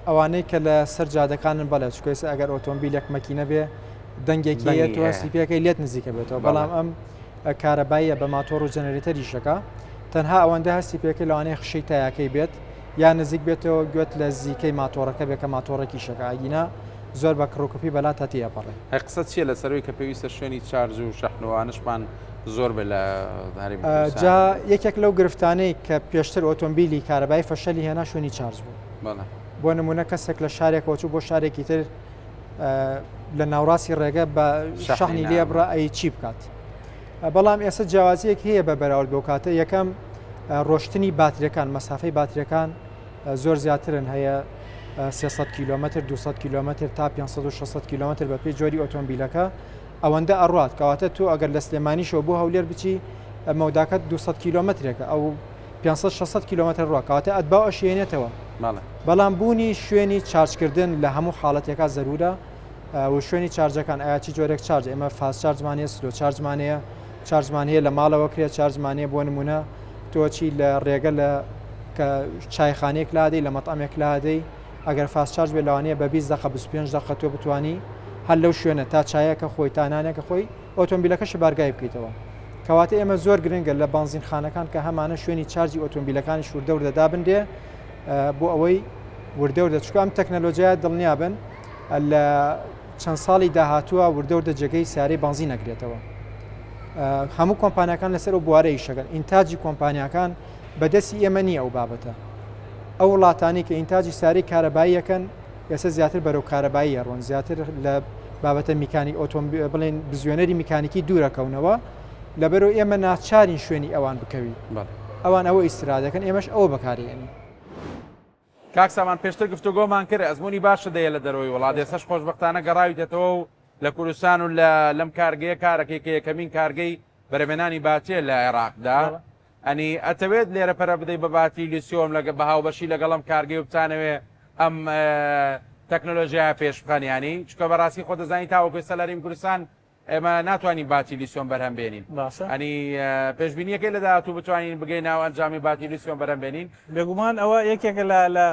ئەوانەی کە لە سەر جادەکانن بەڵێ چکۆیس ئەگەر ئۆتۆمبیلێک مەکینە بێ دەنگێکی تو سیپەکەی لێت نزیکە بێتەوە بەڵام ئەم کارەباییە بە ماتۆڕ و جەنەرێتەری شەکە تەنها ئەوەندە هەستی پێکەی لەوانەیە خشەی تایاکەی بێت یا نزیک بێتەوە گوێت لە زیکەی ماتۆڕەکە بێکە ماتۆڕێکی شەکە ئاگینا زۆر بە کڕۆکپی بەلا تا تێپەڕێ قسە چیە لە سەرۆی کە پێویستە شوێنی چارج و شەحنەوانشمان زۆر بێ لە هەرێمی جا یەکێک لەو گرفتانەی کە پێشتر ئۆتۆمبیلی کارەبایی فەشەلی هێنا شوێنی چارج بوو بۆ نمونە کەسێک لە شارێکەوە چوو بۆ شارێکی تر لە ناوڕاستی ڕێگە بە شەحنی لێ بڕە ئەی چی بکات بەڵام ئێستا جیاوازیەک هەیە بە بەراورد بۆ کاتە یەکەم ڕۆشتنی باتریەکان مەسافەی باتریەکان زۆر زیاترن هەیە 300 کیلومتر 200 کیلومتر تا 500 کیلومتر بە پێی جۆری ئۆتۆمبیلەکە ئەوەندە ئەڕات کەواتە تو ئەگەر لە سلێمانیشەوە بۆ هەولێر بچی مەوداکەت 200 کیلومترێکە ئەو 500 کیلومتر ڕۆکاتە ئەدبا ئەشێنێتەوە بەڵام بوونی شوێنی چارجکردن لە هەموو حاڵەتێکا زەرورە و شوێنی چارجەکان ئاچی جۆرێک چارج ئێمە فاس چارجمانەیە سلۆ چارجمانەیە چارجمانەیە لە ماڵەوە کرێت چارجمانەیە بۆ نمونە تۆچی لە ڕێگە لە چایخانەیەک لادەی لە مەتەمێک لادەی ئەگەر فاس چارج بێ لەوانەیە بە 20 دقه 25 دقه تۆ بتوانی هەر لەو شوێنە تا چایەکە خۆی تانانێکە خۆی ئۆتۆمبیلەکەش بارگای بکەیتەوە کەواتە ئێمە زۆر گرنگە لە بنزینخانەکان کە هەمانە شوێنی چارجی ئۆتۆمبیلەکانی وردەوردەدا بندێ بۆ ئەوەی وردەوردە چکە ئەم تەکنەلۆژیای دڵنیا بن لە چەند ساڵی داهاتووە وردەوردە جێگەی سیارەی بنزین نەگرێتەوە هەموو کۆمپانیەکان لەسەر و بوارەی شەگەن ئینتاجی کۆمپانیەکان بەدەستی ئێمە نییە ئەو بابەتە ئەو وڵاتانی کە ئینتاجی ساری کارەباییەکەن ئێستا زیاتر بەرەو کارەبایی ڕۆن زیاتر لە بابەتە میکانی ئۆتۆمبیل بڵێن بزوێنەری میکانیکی دوورەکەونەوە لەبەرەوە ئێمە ناچارین شوێنی ئەوان بکەوی ئەوان ئەوە ئیسرادەکەن ئێمەش ئەوە بەکارێنی کاک سامان پێشتر گفتوگۆمان کرد ئەزمموی باشە دەیە لە دەرەوەی وڵات ئێستش خۆشبەختانە گەڕاویتەوە و لە کوردستان و لەم کارگەیە کارەکەی کە یەکەمین کارگەی بەرەمێنانی باتێ لە عێراقدا ئەنی ئەتەوێت لێرە پەرە بدەی بە باتی لیسیۆم لەگە بەهاوبەشی لەگەڵم کارگەی و بتانەوێ ئەم تەکنۆلۆژیای پێش بخەنیانی چکە بەڕاستی خۆ دەزانی تاوەکوی سەلەریم کوردستان ئێمە ناتوانین باتی لیسیۆم بەرهەم بێنین ئەنی پێشبینیەکەی لە داهاتوو بتوانین بگەین ناو ئەنجامی باتی لیسیۆم بەرهەم بێنین بێگومان ئەوە یەکێکە لە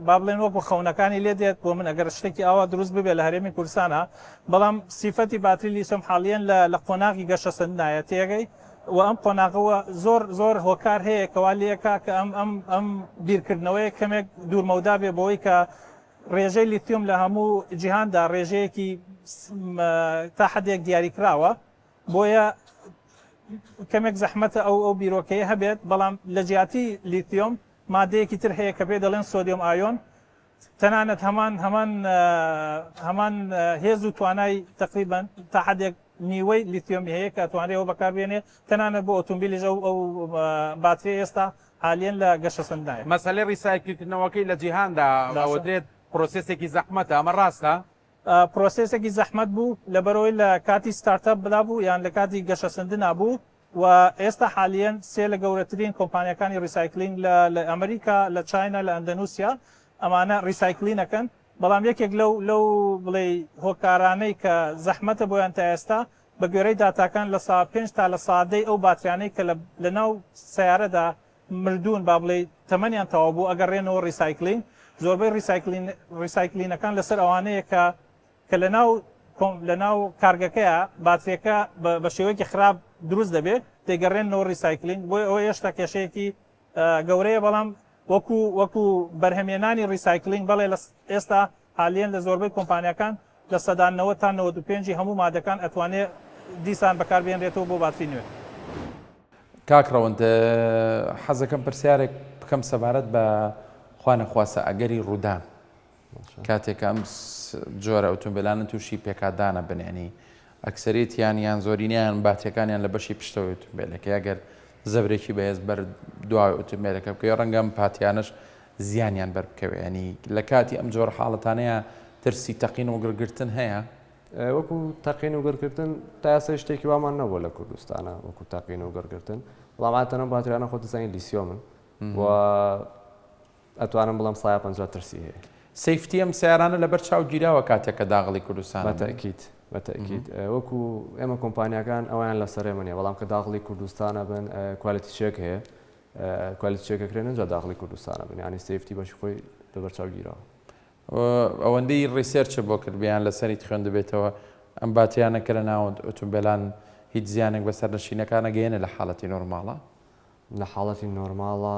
با بڵێن وەکو خەونەکانی لێ دێت بۆ من ئەگەر شتێکی ئەوە دروست ببێت لە هەرێمی کوردستانە بەڵام سیفەتی باتری لیسیۆم حاڵیان لە قۆناغی گەشە سندایە تێگەی و ئەم قۆناغەوە زۆر هۆکار هەیە کەوا لەکە کە ئەم بیرکردنەوەی کەمێک دوورمەودا بێ بۆی کە ڕێژەی لیتیۆم لە هەموو جیهاندا ڕێژەیەکی تا حدێک دیاریکراوە بۆیە کەمێک زەحمەتە ئەو بیرۆکەیە هەبێت بەڵام لە جیاتی لیتیۆم مادەیەکی تر هەیە کە پێ دەڵێن سۆدیۆم ئایۆن تەنانەت هەمان هێز و توانای تقریبان تا حدێک نیوەی لیتیۆمی هەیە کە توانێەوە بەکاربێنێ تەنانەت بۆ ئۆتۆمبیلیژە ئەو باتری ئێستا حالیان لە گەشە سندایە مەسەلەی ڕیسایکلکردنەوەکەی لە جیهاندا ئەوەدرێت پرۆسسێکی زەحمەتە ئەمە ڕاستە پرۆسسێکی زەحمەت بوو لەبەرەوەی لە کاتی ستارتەپ بدا بوو یان لە کاتی گەشە سندنا بوو و ئێستا حالیان سێ لە گەورەترین کۆمپانیەکانی ریسایکلینگ لە ئەمریکا لە چاینا لە ئەندەنووسیا ئەمانە ریسایکلینەکەن بەڵام یەکێک لەو بڵێ هۆکارانەی کە زەحمەتە بۆیان تا ئێستا بە گوێرەی داتاکان لە سا 5 تا لە سادەی ئەو باتریانەی کە لە ناو سیارەدا مردوون با بڵێ تەمەنیان تەواو بوو ئەگەڕێنەوە ریسایکلین زۆربەی ریسایکلینەکان لەسەر ئەوانەیە کە لە ناو کارگەکەیە باتریەکە بە شێوەیەکی خراپ دروست دەبێت تێگەڕێنەوە ریسایکلینگ بۆی ئەوە هێشتا کێشەیەکی گەورەیە بەڵام وەکو بەرهەمێنانی ریسایکلینگ بەڵێ ئێستا حالیان لە زۆربەی کۆمپانیەکان لە سەدان 90 تا 95 هەموو مادەکان ئەتوانێت دیسان بەکاربێنرێتەوە بۆ باتری نوێ کاکڕەوەند حەزەکەم پرسیارێک بکەم سەبارەت بە خوانەخواسە ئەگەری ڕوودان کاتێک ئەم جۆرە ئۆتۆمبیلانە تووشی پێکدانە بنێنی ئەکسەریتیان یان زۆرینیان باتریەکانیان لە بەشی پشتەوەی ئۆتۆمبیلەکە ئەگەر زەبرێکی بەهێز بەر دوای ئۆتۆمبیلەکە بکەوێ ڕەنگەم پاتیانش زیانیان بەربکەوێ ینی لە کاتی ئەم جۆرە حاڵەتانەیە ترسی تەقین و گرگرتن هەیە وەکو تەقین و گەرگرتن تا ئێستا شتێکی وامان نەبووە لە کوردستانە وەکو تەقین و گەرگرتن بەڵام ئاتەنە باتریانە خۆ دەزانین لیسیۆمن و ئەتوانم بڵام 150 ترسی هەیە سیفتی ئەم سیارانە لەبەر چاو گیراوە کاتێککە داغڵی کوردستان بەتەکیید وەکو ئێمە کۆمپانیەکان ئەویان لە سەرێ منێ بەڵام کە داغڵی کوردستانە بن کوالیتی چێک هەیە کوالیتی چێکەکرێن نجا داغڵی کوردستانە بن ینی سیفتی بەشی خۆی لەبەر چاو گیراوە ئەوەندەی ڕیسێرچە بۆ کردبیان لەسەری خوێن دەبێتەوە ئەم باتیانەکە لە ناوەند ئۆتۆمبیلان هیچ زیانێک بەسەر نشینەکانە گەێنە لە حاڵەتی نۆرماڵە لە حاڵەتی نۆرماڵە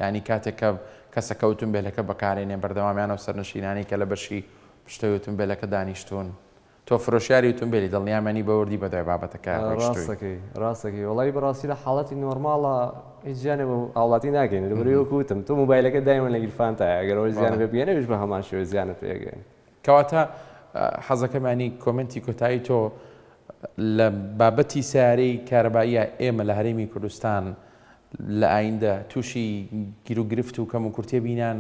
ینی کاتێککە کەسەکە ئۆتۆمبیلەکە بەکارێنێ بەردەوامیانە و سەرنشینانی کە لە بەشی پشتەوی ئۆتۆمبیلەکە دانیشتون تۆ فرۆشیاری ئۆتۆمبیلی دڵنیامەنی بەوردی بەدوای بابەتەکە ڕاستەکەی وڵی بەڕاستی لە حاڵەتی نۆرماڵە هیچ زیانێ بە ئاوڵاتی ناگەین لەبەرەوەکوتم تۆ موبایلەکە دایمە لە گیرفانتایە ئەگەرەوە زیانە بە بێنەویش بە هەمان شێوە زیانە پێگەین کەواتە حەزەکەمانی کۆمنتی کۆتایی تۆ لە بابەتی سیارەی کارەباییە ئێمە لە هەرێمی کوردستان لە ئایندە تووشی گیر و گرفت و کەم و کورتێ بینان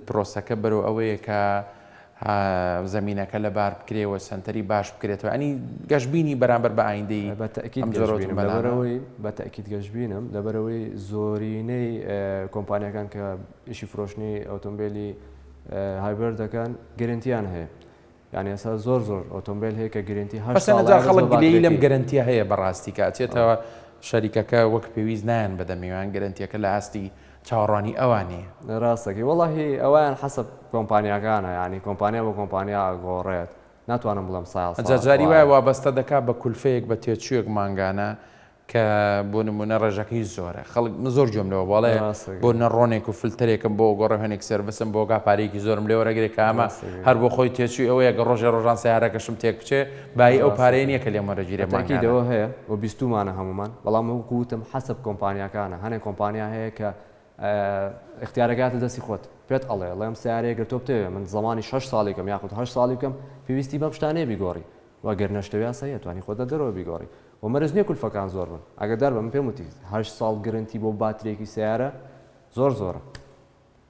پرۆسەکە بەرەو ئەوەیە کە زمینەکە لەبار بکرێەوە سنتەری باش بکرێتەوە ئەنی گەشتبینی بەرامبەر بە ئایندەی بەتەکیید لەبەرەوەی بەتەکیید گەشتبینم لەبەرەوەی زۆرینەی کۆمپانیەکان کە ئیشی فرۆشتنی ئۆتۆمبیلی هایبرد دەکەن گرنتیان هەیە یعنی ئێستا زۆر ئۆتۆمبیل هەیە کە گرنتی هەشتا خەڵک گلەی لەم گەرنتیە هەیە بەڕاستی کە ئەچێتەوە شەریکەکە وەک پێویست نایەن بەدەمیوان گەرنتیەکە لە ئاستی چاوەڕوانی ئەوانەیە ڕاستەکەی وەڵاهی ئەویان حەسب کۆمپانیەکانە ینی کۆمپانیا بۆ کۆمپانیا گۆڕێت ناتوانم بڵم جاری وایە وابەستە دەکات بە کولفەیەک بە تێچوویەک مانگانە کە بۆ نمونە ڕێژەکەی زۆرە خەڵک زۆر جۆم لەوە بەڵێ بۆ نەڕۆنێک و فلترێکم بۆ گۆڕە هەنێک سەرڤسم بۆ گاپارێکی زۆرم لێوەرەگرێت کامە هەر بۆ خۆی تێچووی ئەوەیە گە ڕۆژان سیارەکەشم تێک بچێ بای ئەو پارەیە نییە کە لێم وەرەگیرێ ماکیدەوە هەیە و بیستمانە هەمومان بەڵام وەکوتم حەسب کۆمپانیەکانە هەنێک کۆمپانیا هەیە کە اختیارەکاتە دەستی خۆت پێت ئەڵێ لەم سیارەیە تۆ بتەوێ من زمانی 6 ساڵێکم یاخود 8 ساڵی بکەم پێویستی بەم شتانەیە بیگۆڕی وەگەر نەشتەوێ سەیە توانی خۆتە دەرەوە بیگۆڕی و مەرج نییە کولفەکان زۆر بن ئەگەدار بە من پێم وتی 8 ساڵ گرنتی بۆ باترێکی سیارە زۆرە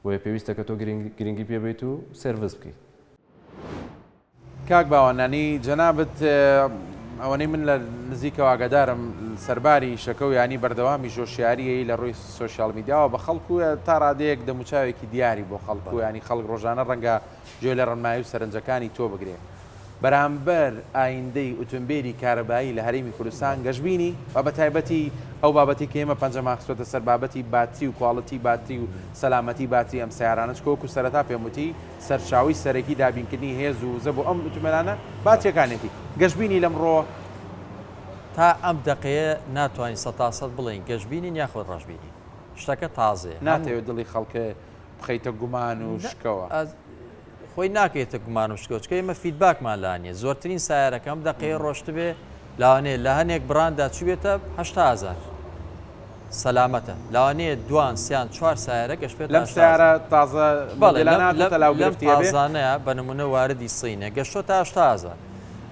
بۆیە پێویستە کە تۆ گرنگی پێ بێت و سێرڤیس بکەیت. کاک باوانانی جەنابەت ئەوەنەی من لە نزیکەوە ئاگادارم سەرباری شەکە و ینی بەردەوامی ژۆشیاریی لە ڕووی سوۆسیال میدیاوە بە خەڵکو تا ڕادەیەک دەموچاوێکی دیاری بۆ خەڵکو ینی خەڵک ڕۆژانە ڕەنگە گوێ لە ڕەنمایی و سەرنجەکانی تۆ بگرێت بەرامبەر ئایندەی ئۆتۆمبیلی کارەبایی لە هەرێمی کوردستان گەشتبینی و بە تایبەتی ئەو بابەتی کە ئێمە پەنجەم ماخستۆتە سەر بابەتی باتری و کواڵەتی باتری و سەلامەتی باتری ئەم سیارانە چکۆک و سەرەتا پێم وتی سەرچاوی سەرەکی دابینکردنی هێز و زە بۆ ئەم ئۆتۆمبیلانە باتریەکانێتی گەشتبینی لەمڕۆ تا ئەم دقەیە ناتوانین 100% بڵین گەشتبینین یاخۆ ڕەشبینی شتەکە تازێ ناتەوێت دڵی خەڵکە بخەیتە گومان و شکەوە خۆی ناکەێتە گومان و شکۆچکە ئێمە فیدباکمان لانیە زۆرترین سایارەکەم دقەیە ڕۆشت بێ لاوانەیە لە هەنێک براندا چوبێتە 8,000 سەلامەتە لاوانەیە دوان سیان 4 سایارە گەشتێت لەم سیارە تازە لەم تازانەیە بە نمونە واردی سینە گەشتۆ تا 8,000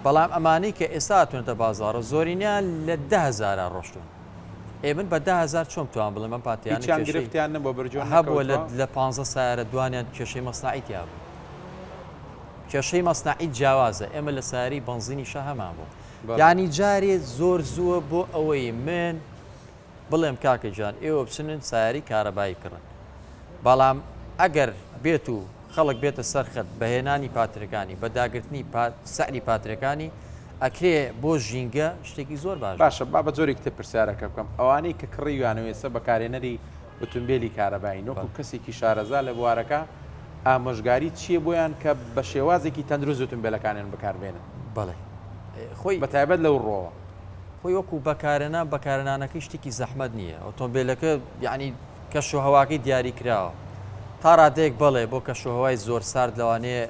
بەڵام ئەمانەی کە ئێستا تونێتە بازارە زۆرینیان لە 10,000 ڕۆشتون ئێ من بە 10,000 چۆم توان بڵێ من پاتیان گرفتیان بۆ بەرجۆ هەبووە لە 15 سایارە دوانیان کێشەی مەسنعیتیا بوو کێشەی مەسنعیت جیاوازە ئێمە لە ساری بنزینیشە هەمان بوو یعنی جارێ زۆر زووە بۆ ئەوەی من بڵێم کاکە جان ئێوە بچنن سیاری کارەبایی کڕن بەڵام ئەگەر بێت و خەڵک بێتە سەرخەت بەهێنانی پاترەکانی بەداگرتنی سەعری پاترەکانی ئەکرێ بۆ ژینگە شتێکی زۆر باشە بابە جۆرێک تە پرسیارەکە بکەم ئەوانەی کە کڕیوانەوێسە بەکارێنەری ئۆتۆمبیلی کارەبایی نۆکو کەسێکی شارەزا لە بوارەکە ئامۆژگاری چییە بۆیان کە بە شێوازێکی تەندروست ئۆتۆمبیلەکانیان بەکاربێنن بەڵێ خۆی بەتایبەت لەو ڕۆوە خۆی وەکو بەکارێنانەکەی شتێکی زەحمەت نییە ئۆتۆمبیلەکە یعنی کەش و هەواکەی دیاری کراوە تا ڕادەیەک بڵێ بۆ کەشوهەوای زۆر سارد لەوانەیە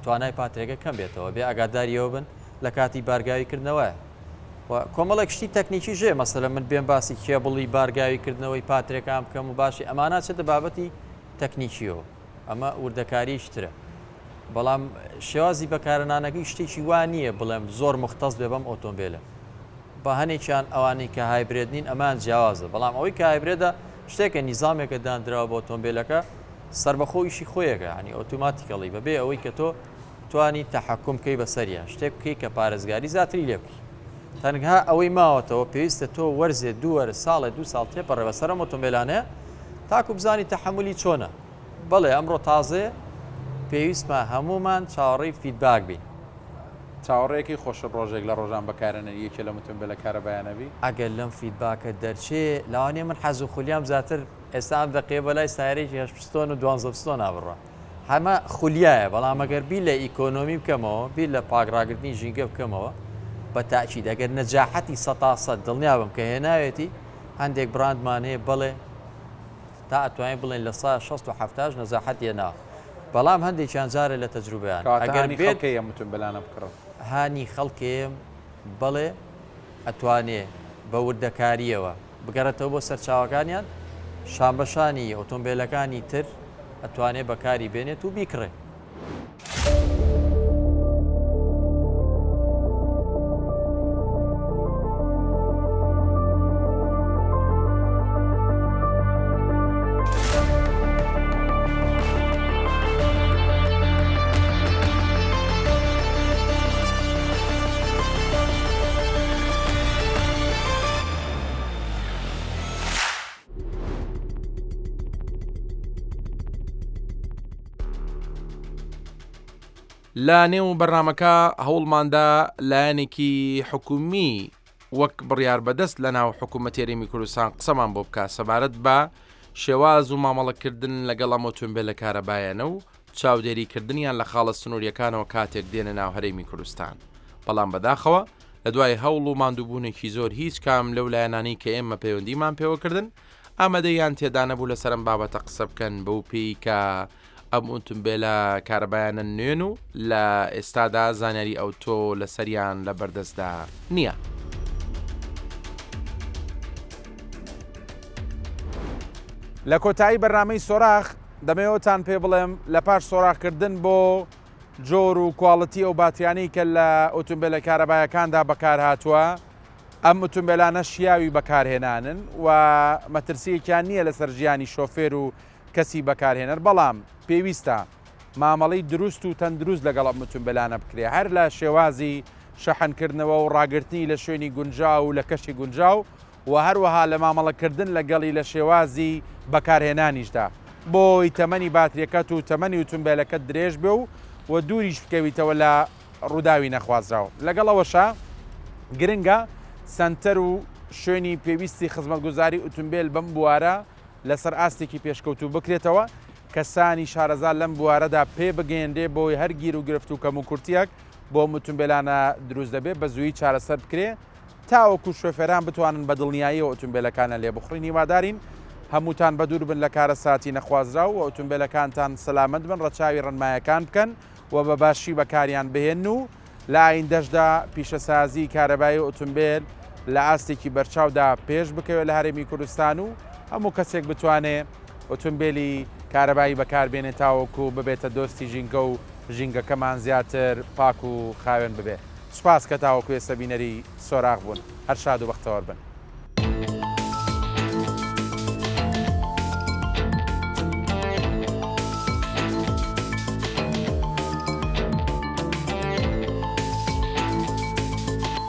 توانای پاترێکە کەم بێتەوە بێ ئاگاداریەوە بن لە کاتی بارگاویکردنەوەی کۆمەڵێک شتی تەکنیکی ژێ مەسەلە من بێن باسی کێبڵی بارگاویکردنەوەی پاترێکام بکەم و باشی ئەمانە چێتە بابەتی تەکنیکیەوە ئەمە وردەکاری شترە بەڵام شێوازی بەکارەنانەکەی شتێکی وان نییە بڵێم زۆر مختص بێ بەم ئۆتۆمبیلە بە هەنێکیان ئەوانەی کە هایبرێت نین ئەمان جیاوازە بەڵام ئەوەی کە هایبرێدە شتێکە نیزامێکە دانراوە بۆ ئۆتۆمبیلەکە سربەخۆیشی خۆیەکە ینی ئۆتۆماتیکەڵی بەبێ ئەوەی کە تۆ توانی تەحکم بکەی بەسەریە شتێک بکەی کە پارێزگاری زیاتری لێ بکەی تەنها ئەوەی ماوەتەوە پێویستە تۆ وەرزێ دووەرە ساڵێ 2 ساڵ تێپەڕێ بەسەرم ئۆتۆمبیلانەیە تاکو بزانی تەحملی چۆنە بەڵێ ئەمڕۆ تازێ پێویستمە هەمومان چاوەڕێی فیدباک بین چاوەڕێکی خۆش ڕۆژێک لە ڕۆژان بەکارێنە یەکێ لە ئۆتۆمبیلە کارەبایانەبی ئەگەر لەم فیدباکە دەرچێ لاوانێ من حەز و خولیام زیاتر ئێستا ئەم دەقێ بەلای سایارێکی 8 پستۆن و 12 پستۆن نابڕە هەمە خولیایە بەڵام ئەگەر بی لە ئیکۆنۆمی بکەمەوە بی لە پاگڕاگرتنی ژینگە بکەمەوە بە تاکید ئەگەر نەجاحەتی 100% دڵنیابم کە هێناوێتی هەندێک براندمان هەیە بڵێ تا ئەتوانین بڵێن لە 160 نەزاحەت هێناوە بەڵام هەندێکیان جارە لە تەجروبیان ئەگەر بێت ئۆتۆمبیلانە بکڕن هانی خەڵکێم بڵێ ئەتوانێ بە وردەکاریەوە بگەڕێتەوە بۆ سەرچاوەکانیان شانبەشانی ئۆتۆمبیلەکانی تر ئەتوانێ بەکاری بێنێت و بیکڕێ لە نێو بەرنمەکە هەوڵماندا لایەنێکی حکومی وەک بڕیار بەدەست لە ناو حکوومەت هێرێمی کوردستان قسەمان بۆ بکە سەبارەت بە شێواز و مامەڵەکردن لەگەڵ ئەم ئۆتۆمبیلە کارەبایانە و چاودێریکردنیان لە خاڵە سنووریەکانەوە کاتێک دێنە ناو هەرێمی کوردستان. بەڵام بەداخەوە لە دوای هەوڵ و ماندووبوونێکی زۆر هیچ کام لەو لایەنانی کە ئێمە پەیوەندیمان پێوەکردن ئامادەیان تێدا نەبوو لە سەرم بابەتە قسە بکەن بەو پێی کە ئەم ئۆتۆمبیلە کارەبایانە نوێن و لە ئێستادا زانیاری ئەوتۆ لە سەریان لە بەردەستدا نییە. لە کۆتایی بەرنامەی سۆراخ دەمەوێتان پێ بڵێم لە پاش سۆراخکردن بۆ جۆر و کواڵەتی ئەو باتیانەی کە لە ئۆتۆمبیلە کارەبایەکاندا بەکار هاتووە ئەم ئۆتۆمبیلانە شیاوی بەکارهێنانن و مەترسیەکیان نییە لەسەر ژیانی شۆفێر و کەسی بەکارهێنەر بەڵام پێویستە مامەڵەی دروست و تەندروست لەگەڵ ئەم ئۆتۆمبیلانە بکرێ هەر لە شێوازی شەحنکردنەوە و ڕاگررتنی لە شوێنی گونجاو و لە کەشی گونجاو و هەروەها لە مامەڵەکردن لەگەڵی لە شێوازی بەکارهێنانیشدا بۆی تەمەنی باتریەکەت و تەمەنی ئۆتۆمبیلەکەت درێژ بێ و دووریش بکەویتەوە لە ڕووداوی نەخوازراوە. لەگەڵەوەشە گرنگە سنتەر و شوێنی پێویستی خزمەتگوزاری ئۆتۆمبیل بەم بوارە لەسەر ئاستێکی پێشکەوتو بکرێتەوە کەسانی شارەزار لەم بوارەدا پێ بگەێنرێ بۆی هەرگیر و گرفت و کەم و کورتیەک بۆ ئۆتۆمبیلانە دروست دەبێت بە زووی چارەسەر بکرێ تاوەکو شۆفێران بتوانن بە دڵنیایی ئۆتۆمبیلەکانە لێ بخڕین. هیوادارین هەمووتان بە دوور بن لە کارە ساتی نەخوازرا و ئۆتۆمبیلەکانتان سەلامەت بن ڕەچاوی ڕەنمایەکان بکەن و بە باشی بەکاریان بهێن و لە ئایندەشدا پیشەسازی کارەبایی ئۆتۆمبیل لە ئاستێکی بەرچاودا پێش بکەوێت لە هەرێمی کوردستان و هەموو کەسێک بتوانێت ئۆتۆمبیلی کارەبایی بەکاربێنێت تاوەکو ببێتە دۆستی ژینگە و ژینگەکەمان زیاتر پاک و خاوێن ببێ. سوپاس کە تاوەکو ێستا بینەری سۆراخ بوون. هەر شاد و بەختەوەر بن.